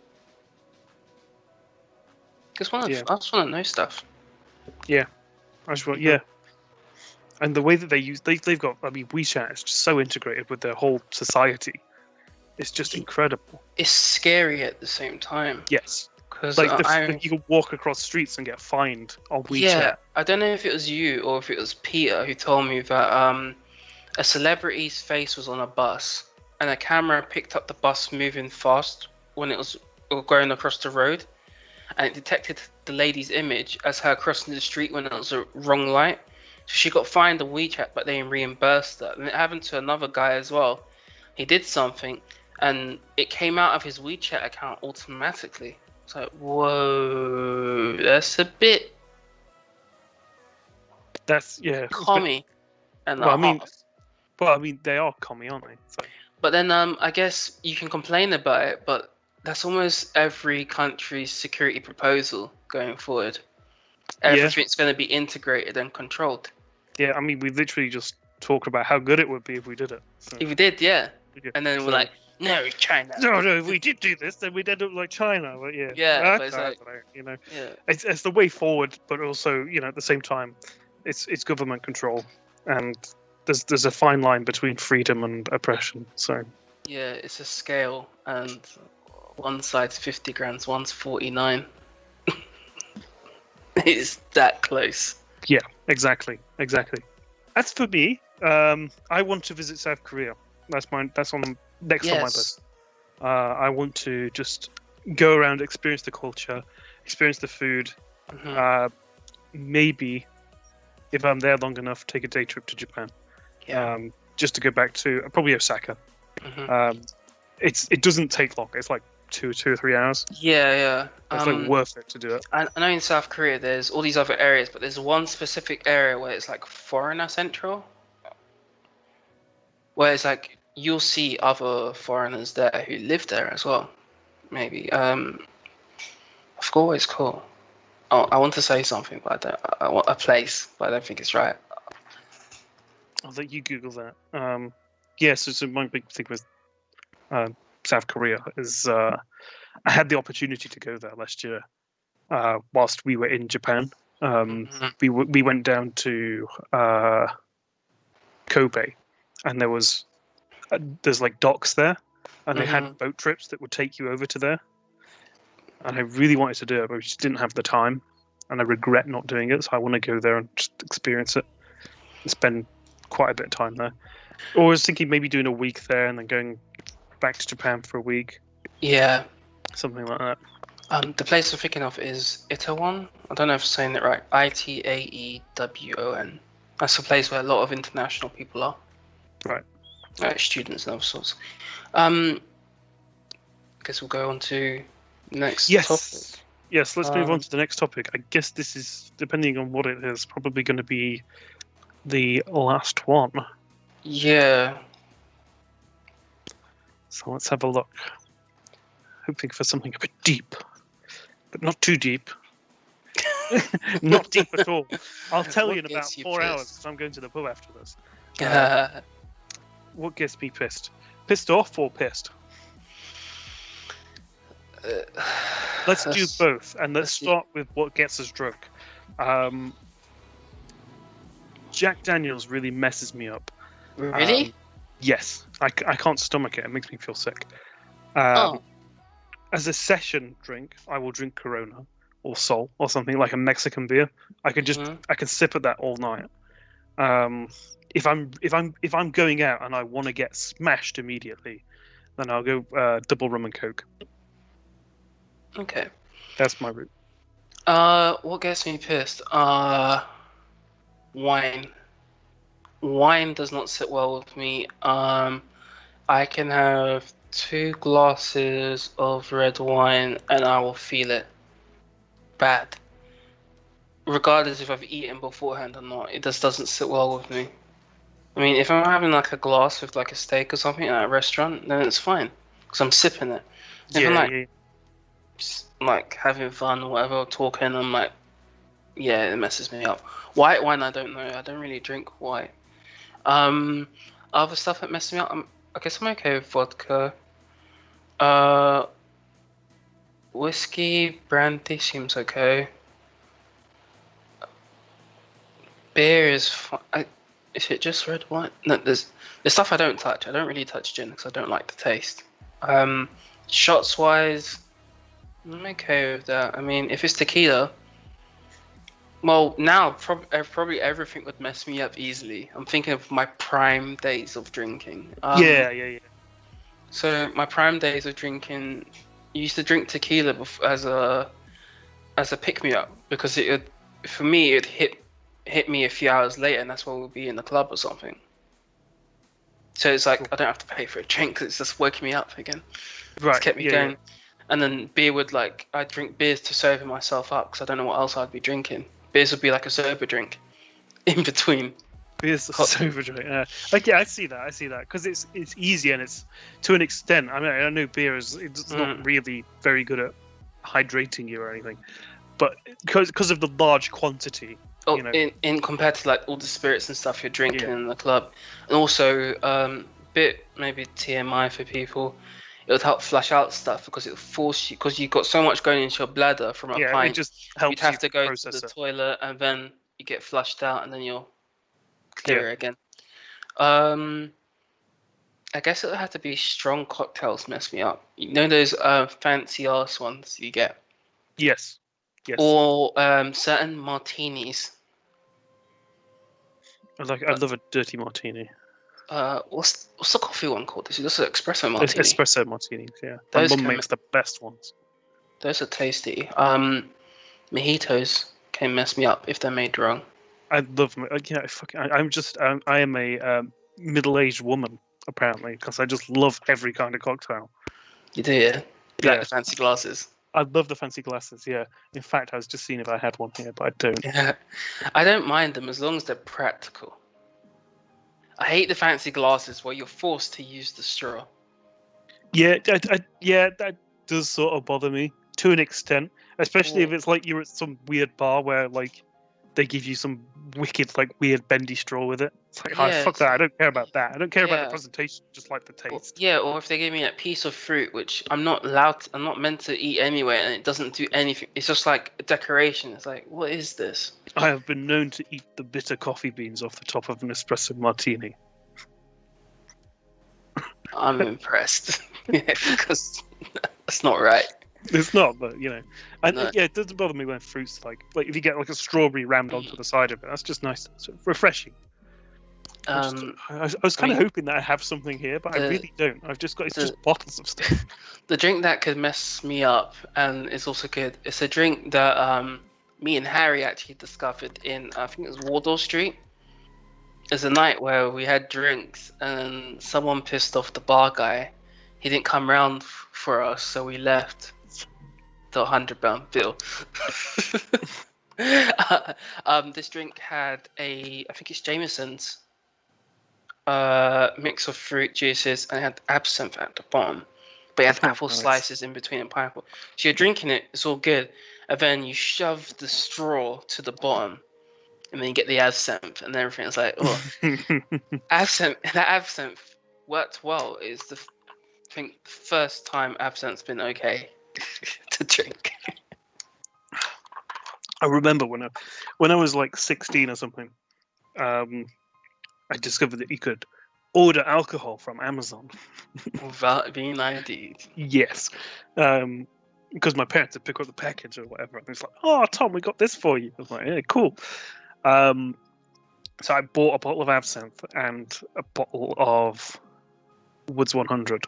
Because I just want to know stuff. Yeah, I just want And the way that they've got, I mean, WeChat is just so integrated with their whole society. It's just incredible. It's scary at the same time. Yes. Because like you can walk across streets and get fined on WeChat. Yeah, I don't know if it was you or if it was Peter who told me that a celebrity's face was on a bus and a camera picked up the bus moving fast when it was going across the road, and it detected the lady's image as her crossing the street when it was a wrong light. So she got fined on WeChat, but they reimbursed her. And it happened to another guy as well. He did something, and it came out of his WeChat account automatically. It's like, whoa, that's a bit. That's commie. And I mean, they are commie, aren't they? So. But then I guess you can complain about it, but that's almost every country's security proposal going forward. Everything's going to be integrated and controlled. Yeah, I mean, we literally just talked about how good it would be if we did it. So. If we did, yeah. And then we're like, no, China. No, if we did do this, then we'd end up like China. But yeah. Yeah, but it's like, it's the way forward, but also, at the same time, it's government control, and there's a fine line between freedom and oppression. So Yeah, it's a scale, and one side's 50 grams, one's 49. It's that close. yeah, exactly. As for me, I want to visit South Korea. That's on next on my list. I want to just go around, experience the culture, experience the food. Mhm. Maybe if I'm there long enough, take a day trip to Japan. Yeah. Just to go back to probably Osaka. Mhm. It doesn't take long. It's like 2 or 3 hours. Yeah. It's like worth it to do it. I know in South Korea there's all these other areas, but there's one specific area where it's like foreigner central, where it's like you'll see other foreigners there who live there as well. Maybe. I forgot what it's called. Oh, I want to say something, but I want a place, but I don't think it's right. I'll let you Google that. Yeah, so my big thing with South Korea is I had the opportunity to go there last year whilst we were in Japan. Mhm. We went down to Kobe, and there's like docks there, and they had boat trips that would take you over to there. And I really wanted to do it, but we just didn't have the time, and I regret not doing it. So I want to go there and just experience it and spend quite a bit of time there. Or I was thinking maybe doing a week there and then going back to Japan for a week. Yeah. Something like that. The place I'm thinking of is Itaewon. I don't know if I'm saying it right. Itaewon. That's a place where a lot of international people are. Right. Students and other sorts. Guess we'll go on to next topic. Yes, let's move on to the next topic. I guess this is, depending on what it is, probably going to be the last one. Yeah. So let's have a look. Hoping for something a bit deep, but not too deep. Not deep at all. I'll tell you in about 4 hours because I'm going to the pub after this. What gets me pissed? Pissed off or pissed? Let's do both, and let's start with what gets us drunk. Jack Daniels really messes me up. Really? Yes, I can't stomach it. It makes me feel sick. As a session drink, I will drink Corona or Sol or something like a Mexican beer. I can sip at that all night. If I'm going out and I want to get smashed immediately, then I'll go double rum and coke. Okay. That's my route. What gets me pissed? Wine. Wine does not sit well with me. I can have 2 glasses of red wine and I will feel it bad. Regardless if I've eaten beforehand or not, it just doesn't sit well with me. I mean, if I'm having like a glass with like a steak or something at a restaurant, then it's fine because I'm sipping it. If I'm like having fun or whatever, talking, I'm like, yeah, it messes me up. White wine, I don't know. I don't really drink white. Other stuff that messes me up, I guess I'm okay with vodka. Whiskey, brandy seems okay. Beer is fine. Is it just red wine? No, there's stuff I don't touch. I don't really touch gin because I don't like the taste. Shots wise, I'm okay with that. I mean, if it's tequila, well, now probably everything would mess me up easily. I'm thinking of my prime days of drinking. Yeah. So my prime days of drinking, I used to drink tequila as a pick me up because for me it hit me a few hours later, and that's when we'll be in the club or something. So it's like I don't have to pay for a drink because it's just waking me up again. Right. It's kept me going. Yeah. And then beer I'd drink beers to sober myself up because I don't know what else I'd be drinking. Beers would be like a sober drink in between. Beer's a sober drink. Yeah, I see that because it's easy and it's to an extent. I mean, I know beer it's not really very good at hydrating you or anything, but because of the large quantity. Oh, you know, in compared to like all the spirits and stuff you're drinking in the club, and also bit maybe TMI for people. It would help flush out stuff because it force you because you've got so much going into your bladder from a pint. It just helps. You'd have to go to the toilet and then you get flushed out and then you're clear again. Um, I guess it would have to be strong cocktails mess me up. You know those fancy ass ones you get, Yes. Yes. or certain martinis. I love a dirty martini. What's the coffee one called? Is it just an espresso martini? Espresso martinis, yeah. My Those mum can makes the best ones. those are tasty. Mojitos can mess me up if they're made wrong. I love I am a middle-aged woman apparently because I just love every kind of cocktail. You do, yeah? You like Yeah. the fancy glasses? I love the fancy glasses, yeah. In fact, I was just seeing if I had one here, but I don't. Yeah. I don't mind them as long as they're practical. I hate the fancy glasses where you're forced to use the straw. Yeah, that does sort of bother me to an extent, especially if it's like you're at some weird bar where like they give you some wicked like weird bendy straw with it. It's like, oh, fuck that. I don't care about that. I don't care about the presentation, just like the taste. Or if they give me a piece of fruit which I'm not meant to eat anyway, and it doesn't do anything. It's just like a decoration. It's like, what is this? I have been known to eat the bitter coffee beans off the top of an espresso martini. I'm impressed. Because that's not right. It's not, but you know, and yeah, it doesn't bother me when fruits like if you get like a strawberry rammed onto the side of it. That's just nice, it's refreshing. I was kind of hoping that I have something here, but I really don't. I've just got just bottles of stuff. The drink that could mess me up, and it's also good. It's a drink that me and Harry actually discovered in I think it was Wardour Street. It's a night where we had drinks, and someone pissed off the bar guy. He didn't come round for us, so we left. The £100 bill. This drink had I think it's Jameson's mix of fruit juices, and it had absinthe at the bottom, but it had apple slices in between and pineapple. So you're drinking it, it's all good, and then you shove the straw to the bottom, and then you get the absinthe, and everything's like, oh, absinthe. That absinthe worked well. It's the first time absinthe's been okay to drink. I remember when I was like 16 or something, I discovered that you could order alcohol from Amazon without being ID'd. Yes, because my parents would pick up the package or whatever, and it's like, "Oh, Tom, we got this for you." I was like, "Yeah, cool." So I bought a bottle of absinthe and a bottle of Woods 100.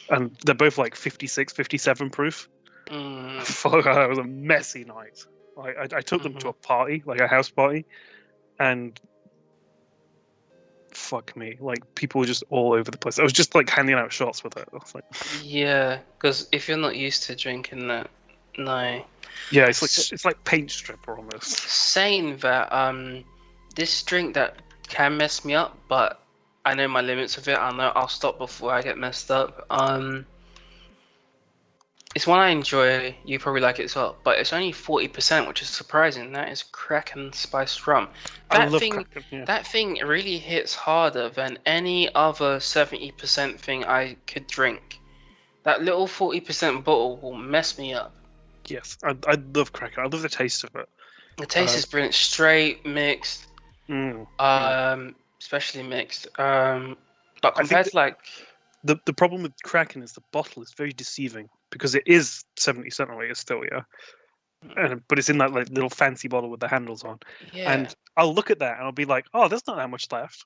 And they're both like 56, 57 proof. Fuck, it was a messy night. I took them to a party, like a house party, and fuck me, like people were just all over the place. I was just like handing out shots with it. I was like, yeah, because if you're not used to drinking that, no. Yeah, it's like paint stripper almost. Saying that, this drink that can mess me up, but I know my limits of it. I know I'll stop before I get messed up. It's one I enjoy. You probably like it as well, but it's only 40%, which is surprising. That is Kraken spiced rum. I love Kraken, yeah. That thing really hits harder than any other 70% thing I could drink. That little 40% bottle will mess me up. Yes, I love Kraken. I love the taste of it. The taste is brilliant. Straight, mixed, especially mixed. But compared to like the problem with Kraken is the bottle is very deceiving because it is 70 centiliters still, yeah. But it's in that like little fancy bottle with the handles on. Yeah. And I'll look at that and I'll be like, oh, there's not that much left.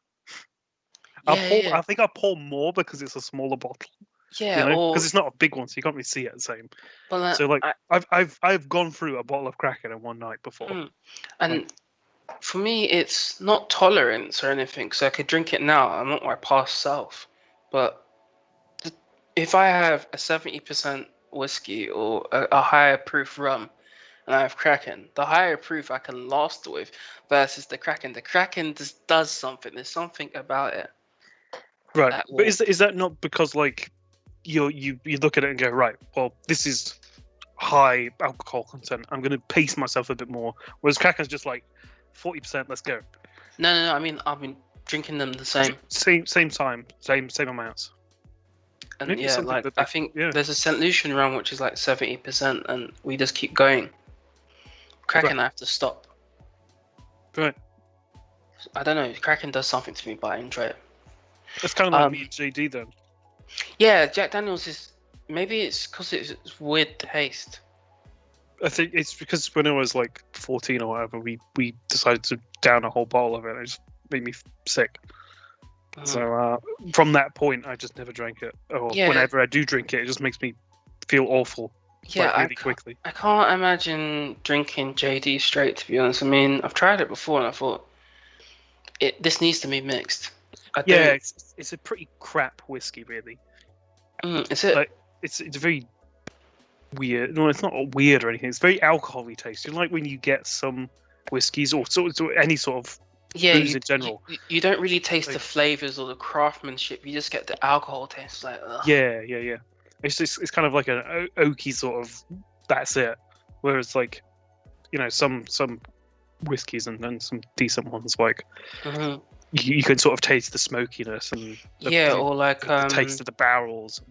I think I'll pour more because it's a smaller bottle. Yeah, because it's not a big one, so you can't really see it the same. Well, so like I've gone through a bottle of Kraken in one night before. And for me, it's not tolerance or anything, so I could drink it now. I'm not my past self, but if I have a 70% whiskey or a higher proof rum, and I have Kraken, the higher proof I can last with versus the Kraken. The Kraken just does something. There's something about it. Right, but is that not because like you look at it and go, right, well, this is high alcohol content. I'm going to pace myself a bit more. Whereas Kraken's just like 40%. Let's go. No. I mean, I've been drinking them the same time, same amounts. And maybe like I think there's a St. Lucian rum which is like 70%, and we just keep going. Kraken, I have to stop. Right. I don't know. Kraken does something to me, but I enjoy it. It's kind of like me and JD then. Yeah, Jack Daniels is maybe it's because it's weird taste. I think it's because when I was like 14 or whatever, we decided to down a whole bottle of it. It just made me sick. So from that point, I just never drank it. Or whenever I do drink it, it just makes me feel awful. Yeah, like, really quickly. I can't imagine drinking JD straight. To be honest, I mean I've tried it before and I thought this needs to be mixed. It's a pretty crap whiskey, really. Is it? Like, it's very weird. No, it's not weird or anything. It's very alcohol-y taste. You know, like when you get some whiskies or any sort of booze in general. You don't really taste the flavors or the craftsmanship. You just get the alcohol taste. Like, ugh. Yeah. It's kind of like an oaky sort of. That's it. Whereas like, some whiskies and then some decent ones like. You can sort of taste the smokiness and or like the taste of the barrels.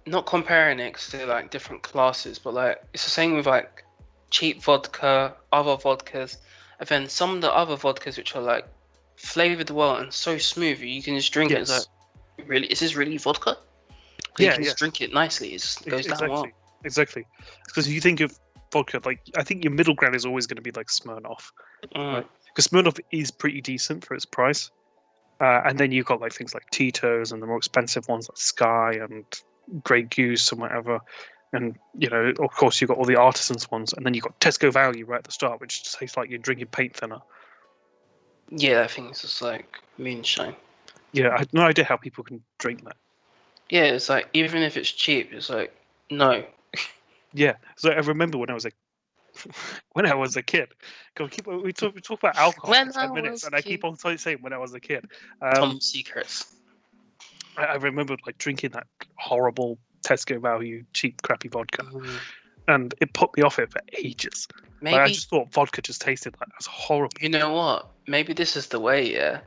Not comparing it to like different classes, but like it's the same with like cheap vodka, other vodkas, and then some of the other vodkas which are like flavored well and so smooth you can just drink it. It's like, really, is this really vodka? You can just drink it nicely. It just goes down well. Exactly. Because you think of vodka, like I think your middle ground is always going to be like Smirnoff, right? Because Smirnoff is pretty decent for its price, and then you've got like things like Tito's and the more expensive ones like Sky and Grey Goose and whatever, and of course you've got all the artisans ones, and then you've got Tesco Value right at the start, which tastes like you're drinking paint thinner. Yeah, I think it's just like moonshine. Yeah, I have no idea how people can drink that. Yeah, it's like even if it's cheap, it's like no. Yeah, so I remember when I was a kid. We talk about alcohol for 10 minutes, and I keep on saying when I was a kid. Tom Secrets. I remember like drinking that horrible Tesco Value cheap crappy vodka, and it put me off it for ages. Maybe I just thought vodka just tasted like that's horrible. You know what? Maybe this is the way. Yeah.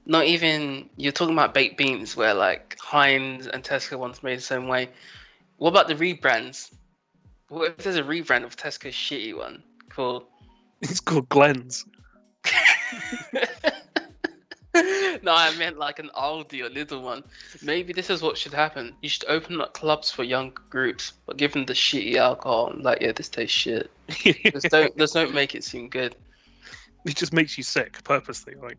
Not even you're talking about baked beans, where like Heinz and Tesco ones made the same way. What about the rebrands? What if there's a rebrand of Tesco's shitty one? Cool. It's called Glenn's. No, I meant like an Aldi or Lidl one. Maybe this is what should happen. You should open up clubs for young groups, but give them the shitty alcohol. And like, this tastes shit. Just don't make it seem good. It just makes you sick purposely. Like,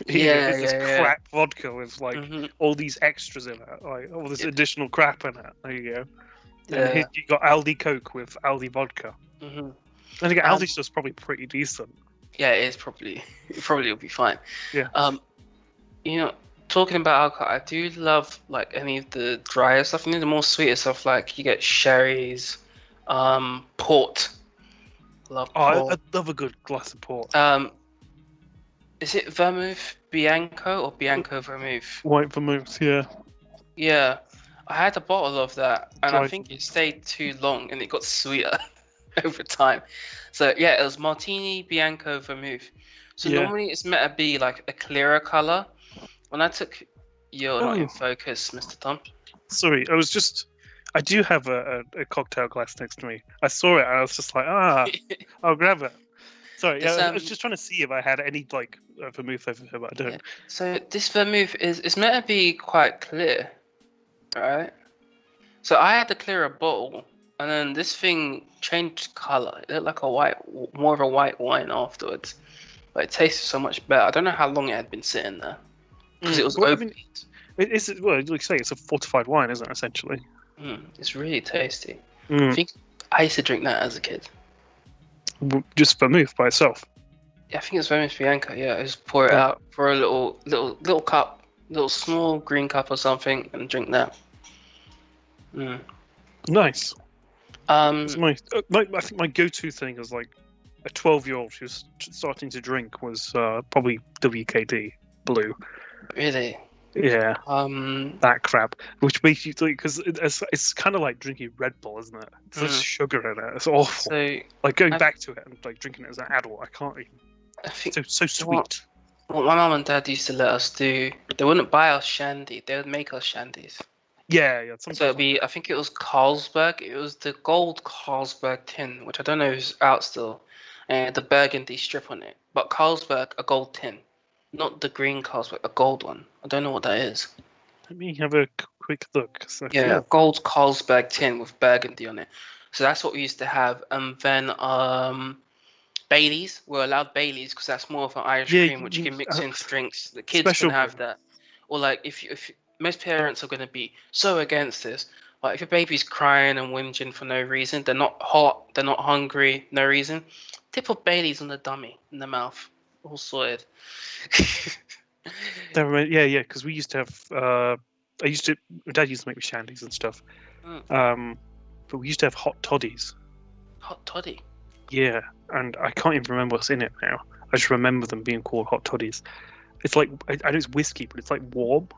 it's crap vodka with like all these extras in it, like all this additional crap in it. There you go. And you got Aldi Coke with Aldi vodka. And again, Aldi's stuff's probably pretty decent. Yeah, it probably will be fine. Yeah. Talking about alcohol, I do love like any of the drier stuff. The more sweeter stuff, like you get sherries, port. Love port. I love a good glass of port. Is it vermouth Bianco or Bianco vermouth? White vermouth, yeah. Yeah, I had a bottle of that, and I think it stayed too long, and it got sweeter over time. So yeah, it was Martini Bianco vermouth. So normally it's meant to be like a clearer color. When I took, you're not in focus, Mr. Tom. Sorry, I do have a cocktail glass next to me. I saw it and I was just like, I'll grab it. Sorry, I was just trying to see if I had any like vermouth over here, but I don't. Yeah. So this vermouth is meant to be quite clear, right? So I had the clearer bottle, and then this thing changed color. It looked like more of a white wine afterwards, but it tasted so much better. I don't know how long it had been sitting there because it was open. Like you say, it's a fortified wine, isn't it? Essentially. It's really tasty. I think I used to drink that as a kid. Just vermouth by itself. Yeah, I think it's vermouth Bianca. Yeah, I just pour it out for a little cup, little small green cup or something, and drink that. Nice. I think my go-to thing as like a 12-year-old who's starting to drink was probably WKD Blue. Really? Yeah. That crap, which makes you think, because it's kind of like drinking Red Bull, isn't it? There's sugar in it. It's awful. So like going back to it and like drinking it as an adult, I can't even. I think it's so sweet. What my mum and dad used to let us do, they wouldn't buy us shandy. They would make us shandies. Yeah. So it'd be, I think it was Carlsberg. It was the gold Carlsberg tin, which I don't know if it's out still, and the burgundy strip on it. But Carlsberg, a gold tin. not the green Carlsberg, a gold one. I don't know what that is. Let me have a quick look. So I Yeah, feel gold Carlsberg tin with burgundy on it. So that's what we used to have. And then Baileys, we're allowed Baileys because that's more of an Irish yeah, cream which you can mix into drinks. The kids can special have brew. that. Or like if most parents are going to be so against this. Like if your baby's crying and whinging for no reason, they're not hot, they're not hungry, no reason. Tip of Baileys on the dummy in the mouth, all sorted. Yeah, because we used to have. My dad used to make me shandies and stuff. Mm, But we used to have hot toddies. hot toddy. Yeah, and I can't even remember what's in it now. I just remember them being called hot toddies. It's like I know it's whiskey, but it's like warm.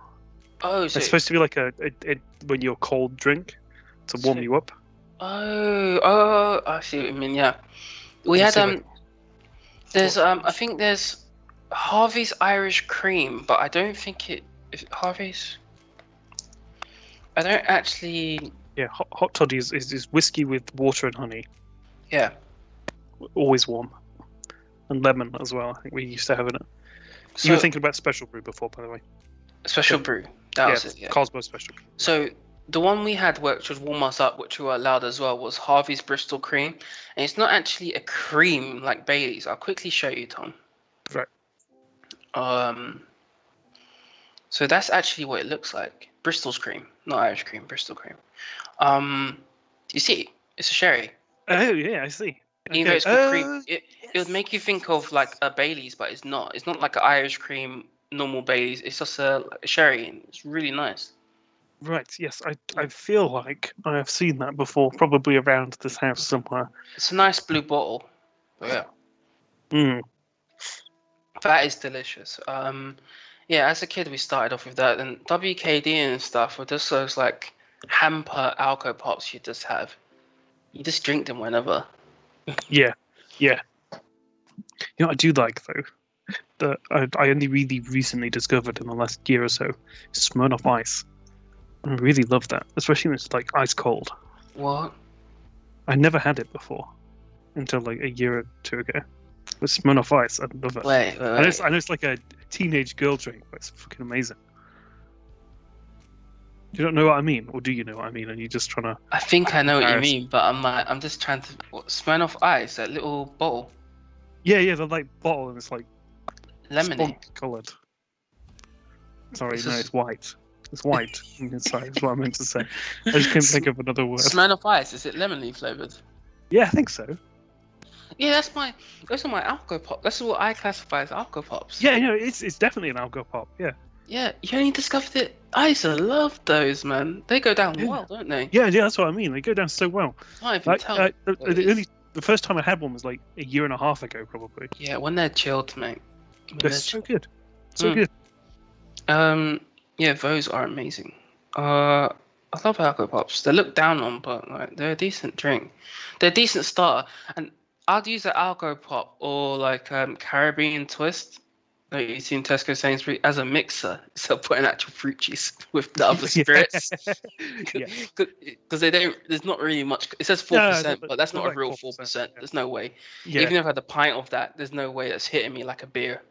Oh, It's supposed to be like a when you're cold drink to warm so you up. I see what you mean. Yeah, we Let me had see if I can. there's I think there's Harvey's Irish Cream, but I don't think it is it Harvey's. I don't actually. Yeah, hot toddy is whiskey with water and honey, Yeah. always warm, and lemon as well. I think we used to have in it. You were So thinking about special brew before, by the way. special brew. That was it. Yeah. Carlsberg special brew. So the one we had, which would warm us up, which we were allowed as well, was Harvey's Bristol Cream, and it's not actually a cream like Bailey's. I'll quickly show you, Tom. Right. So that's actually what it looks like. Bristol's cream, not Irish cream. Bristol cream. Do you see? It's a sherry. Oh yeah, I see. Even though it's called cream, it would Yes. make you think of like a Bailey's, but it's not. It's not like an Irish cream, normal Bailey's. It's just a sherry, and it's really nice. Right. Yes, I feel like I have seen that before, probably around this house somewhere. It's a nice blue bottle. But yeah, Mm. that is delicious. Yeah, as a kid we started off with that, and WKD and stuff were just those like hamper alco pops you just have. You just drink them whenever. Yeah. You know what I do like though, that I only really recently discovered in the last year or so, Smirnoff Ice. I really love that, especially when it's like ice cold. What? I never had it before until like a year or two ago. With Smirnoff Ice, I love it. Wait. I know it's like a teenage girl drink, but it's fucking amazing. You don't know what I mean, or do you know what I mean? And you're just trying to. I think I know what you Embarrassing. mean, but I'm just trying to Smirnoff Ice, that little bottle, Yeah, the like bottle, and it's like lemony. coloured. Sorry, This no, is- it's white. It's white. Sorry, that's what I meant to say. I just couldn't think of another word. Smirnoff Ice, is it lemony flavored? Yeah, I think so. Yeah, those are my alco pop. That's what I classify as alco pops. Yeah, it's definitely an alcohol pop. Yeah. Yeah, you only discovered it. I used to love those, man. They go down Yeah. well, don't they? Yeah, that's what I mean. They go down so well. I can't even Like, tell. the first time I had one was like a year and a half ago, probably. Yeah, when they're chilled, mate. When They're they're so good, so Mm. good. Yeah, those are amazing. I love alco pops. They're looked down on, but like they're a decent drink. They're a decent starter, and I'd use an alco pop or like Caribbean twist. Like you see in Tesco Sainsbury as a mixer, so putting actual fruit juice with the other spirits. Yeah. Because they don't. There's not really much. It says 4%, but that's they're not a like real 4%, 4%. yeah. There's no way. Yeah. Even if I had a pint of that, there's no way that's hitting me like a beer.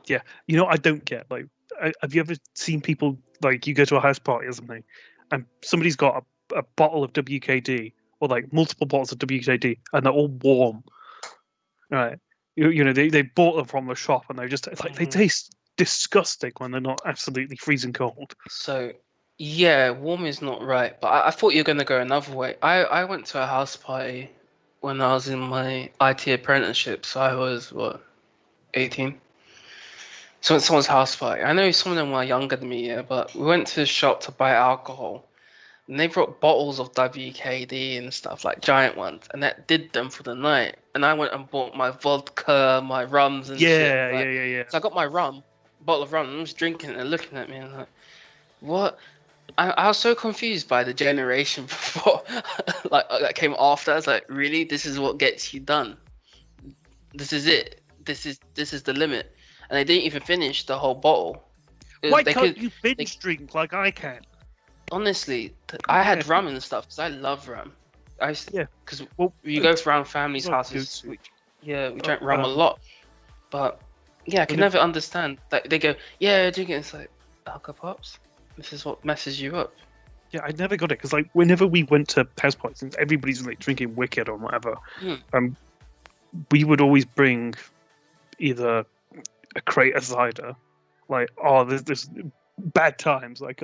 Yeah. You know what I don't get? Like, have you ever seen people, like, you go to a house party or something, and somebody's got a bottle of WKD, or like multiple bottles of WKD, and they're all warm. Right. You know, they bought them from the shop, and they're just, it's like, they taste disgusting when they're not absolutely freezing cold. So, yeah, warm is not right. But I thought you were going to go another way. I went to a house party when I was in my IT apprenticeship. So I was, 18? So at someone's house party. I know some of them were younger than me, yeah, but we went to the shop to buy alcohol. And they brought bottles of WKD and stuff, like giant ones. And that did them for the night. And I went and bought my vodka, my rums and shit. Yeah. So I got my bottle of rum, and I was drinking it and looking at me and like, what? I was so confused by the generation before, like that came after. I was like, really? This is what gets you done? This is it? This is the limit? And they didn't even finish the whole bottle. Why can't you binge drink like I can? Honestly, I had rum and stuff because I love rum. Because Well, you go around families' well, houses. go to- We drank rum a lot, but Yeah, I can Whenever, never understand. Like they go, yeah, drink it. It's like alcohol pops. This is what messes you up. yeah, I never got it because like whenever we went to house parties, and everybody's like drinking Wicked or whatever. Hmm. We would always bring either a crate of cider, like there's bad times, like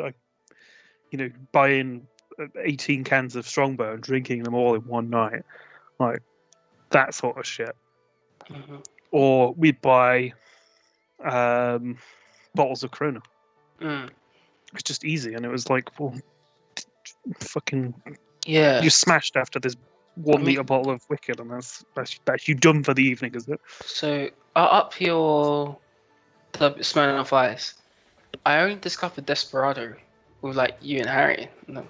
buying 18 cans of Strongbow and drinking them all in one night, like that sort of shit. Hmm. Or we'd buy bottles of Corona. Mm. It's just easy, and it was like, well, fucking, Yeah. you're smashed after this 1 liter bottle of Wicked, and that's you done for the evening, is it? So up the Smirnoff Ice, I only discovered Desperado with like you and Harry. And I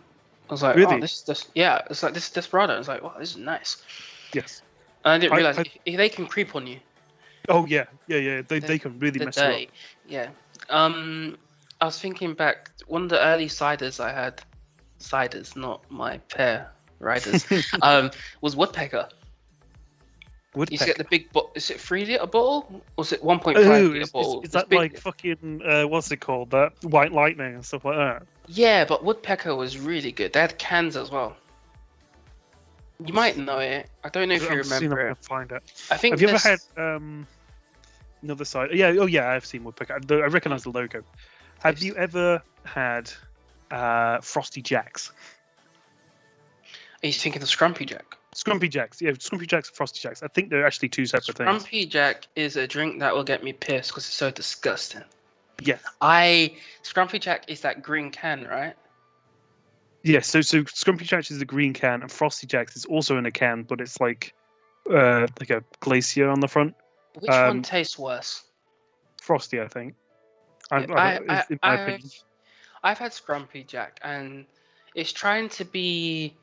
was like, Really? oh, yeah. It's like this is Desperado. I was like, wow, this is nice. Yes. And I didn't realize if they can creep on you. Oh yeah. They can really mess you up. Yeah. I was thinking back. One of the early ciders I had, not my pear riders, was Woodpecker. You used to get the big bottle. Is it 3 liter bottle? Or is it 1.5 liter bottle? Is that big... like fucking what's it called? That White Lightning and stuff like that? Yeah, but Woodpecker was really good. They had cans as well. You might know it. I don't know if you remember it. Find it. I think. Have you ever had another side? Yeah. Oh yeah, I've seen Woodpecker. I recognize the logo. Have you ever had Frosty Jacks? Are you thinking of Scrumpy Jack? Scrumpy Jacks, yeah, Scrumpy Jacks and Frosty Jacks. I think they're actually two separate things. Scrumpy Jack is a drink that will get me pissed because it's so disgusting. Yeah. Scrumpy Jack is that green can, right? Yeah, so Scrumpy Jacks is the green can, and Frosty Jacks is also in a can, but it's like a glacier on the front. Which one tastes worse? Frosty, I think. I've had Scrumpy Jack, and it's trying to be.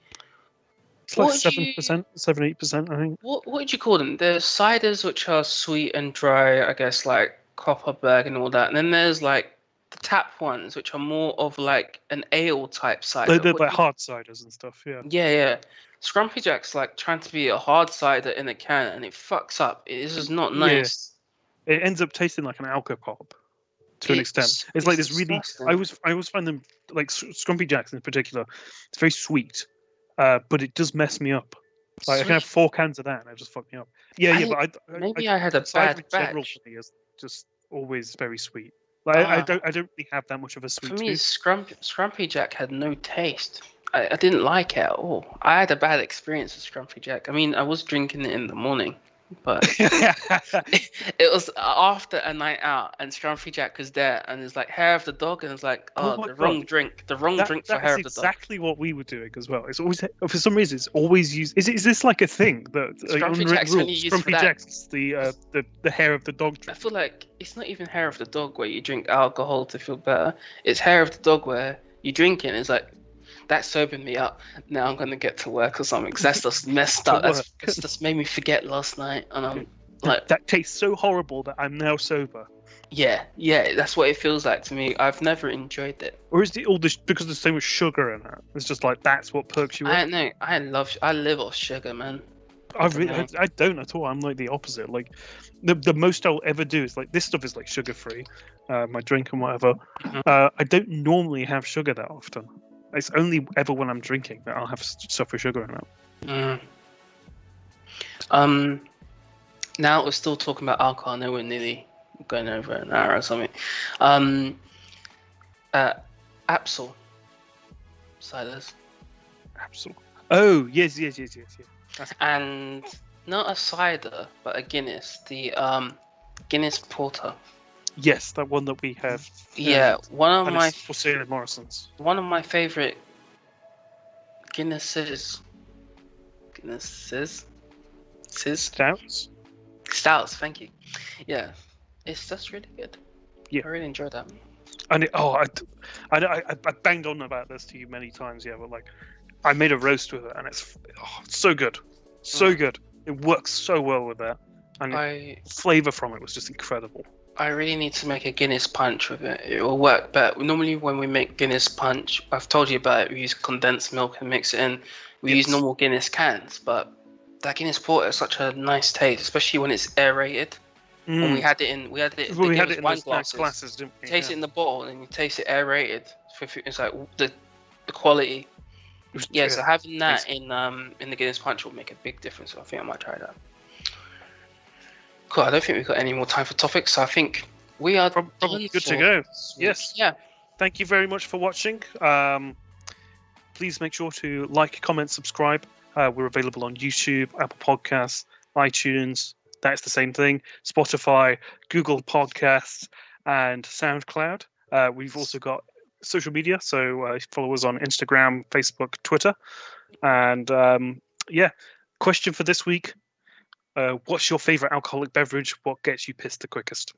It's like 7%, 7-8%, I think. What would you call them? There's ciders which are sweet and dry, I guess, like Copperberg and all that. And then there's like the tap ones, which are more of like an ale type cider. They're like hard ciders and stuff, yeah. Yeah. Scrumpy Jack's like trying to be a hard cider in a can, and it fucks up. This is not nice. Yeah. It ends up tasting like an alcohol pop to an extent. It's like this really. I always find them like Scrumpy Jacks in particular. It's very sweet. But it does mess me up. Like I can have 4 cans of that, and it just fucked me up. Yeah, but I had a bad batch. For me is just always very sweet. Like I don't really have that much of a sweet. For me, Scrumpy Jack had no taste. I didn't like it at all. I had a bad experience with Scrumpy Jack. I mean, I was drinking it in the morning, but it was after a night out, and Scrumpy Jack was there, and it's like hair of the dog, and it's like, the wrong drink for hair of the dog. That's exactly what we were doing as well. It's always, for some reason, it's always used. Is this like a thing that Scrumpy Jack's only used for that? Jack's the hair of the dog drink. I feel like it's not even hair of the dog where you drink alcohol to feel better. It's hair of the dog where you drink it, and it's like, that sobered me up. Now I'm gonna get to work or something. Cause that's just messed up. That's just made me forget last night, and I'm like, that tastes so horrible that I'm now sober. Yeah, that's what it feels like to me. I've never enjoyed it. Or is it all this because there's so much sugar in it? It's just like that's what perks you up. I don't know. I live off sugar, man. I don't at all. I'm like the opposite. Like the most I'll ever do is like this stuff is like sugar free, my drink and whatever. Mm-hmm. I don't normally have sugar that often. It's only ever when I'm drinking that I'll have stuff with sugar in it. Now we're still talking about alcohol. I know we're nearly going over an hour or something. Absol ciders. Absol. Oh yes. And not a cider, but a Guinness. The Guinness Porter. Yes, that one that we have. Yeah, one of my for sale at Morrison's. One of my favorite Guinnesses. Stouts. Thank you. Yeah, it's just really good. Yeah, I really enjoyed that. And I banged on about this to you many times. Yeah, but like, I made a roast with it, and it's so good, so good. It works so well with that, and the flavor from it was just incredible. I really need to make a Guinness punch with it. It will work, but normally when we make Guinness punch, I've told you about it, we use condensed milk and mix it in. We use normal Guinness cans, but that Guinness Porter is such a nice taste, especially when it's aerated. And we had it in Well, they we gave had us it in wine those glasses. glasses, didn't we? Taste it in the bottle, and you taste it aerated. It's like the quality. Yeah, so having that in the Guinness Punch will make a big difference. So I think I might try that. Cool. I don't think we've got any more time for topics. So I think we are probably good to go. Yes. Yeah. Thank you very much for watching. Please make sure to like, comment, subscribe. We're available on YouTube, Apple Podcasts, iTunes. That's the same thing. Spotify, Google Podcasts, and SoundCloud. We've also got social media, so follow us on Instagram, Facebook, Twitter. And question for this week. What's your favorite alcoholic beverage? What gets you pissed the quickest?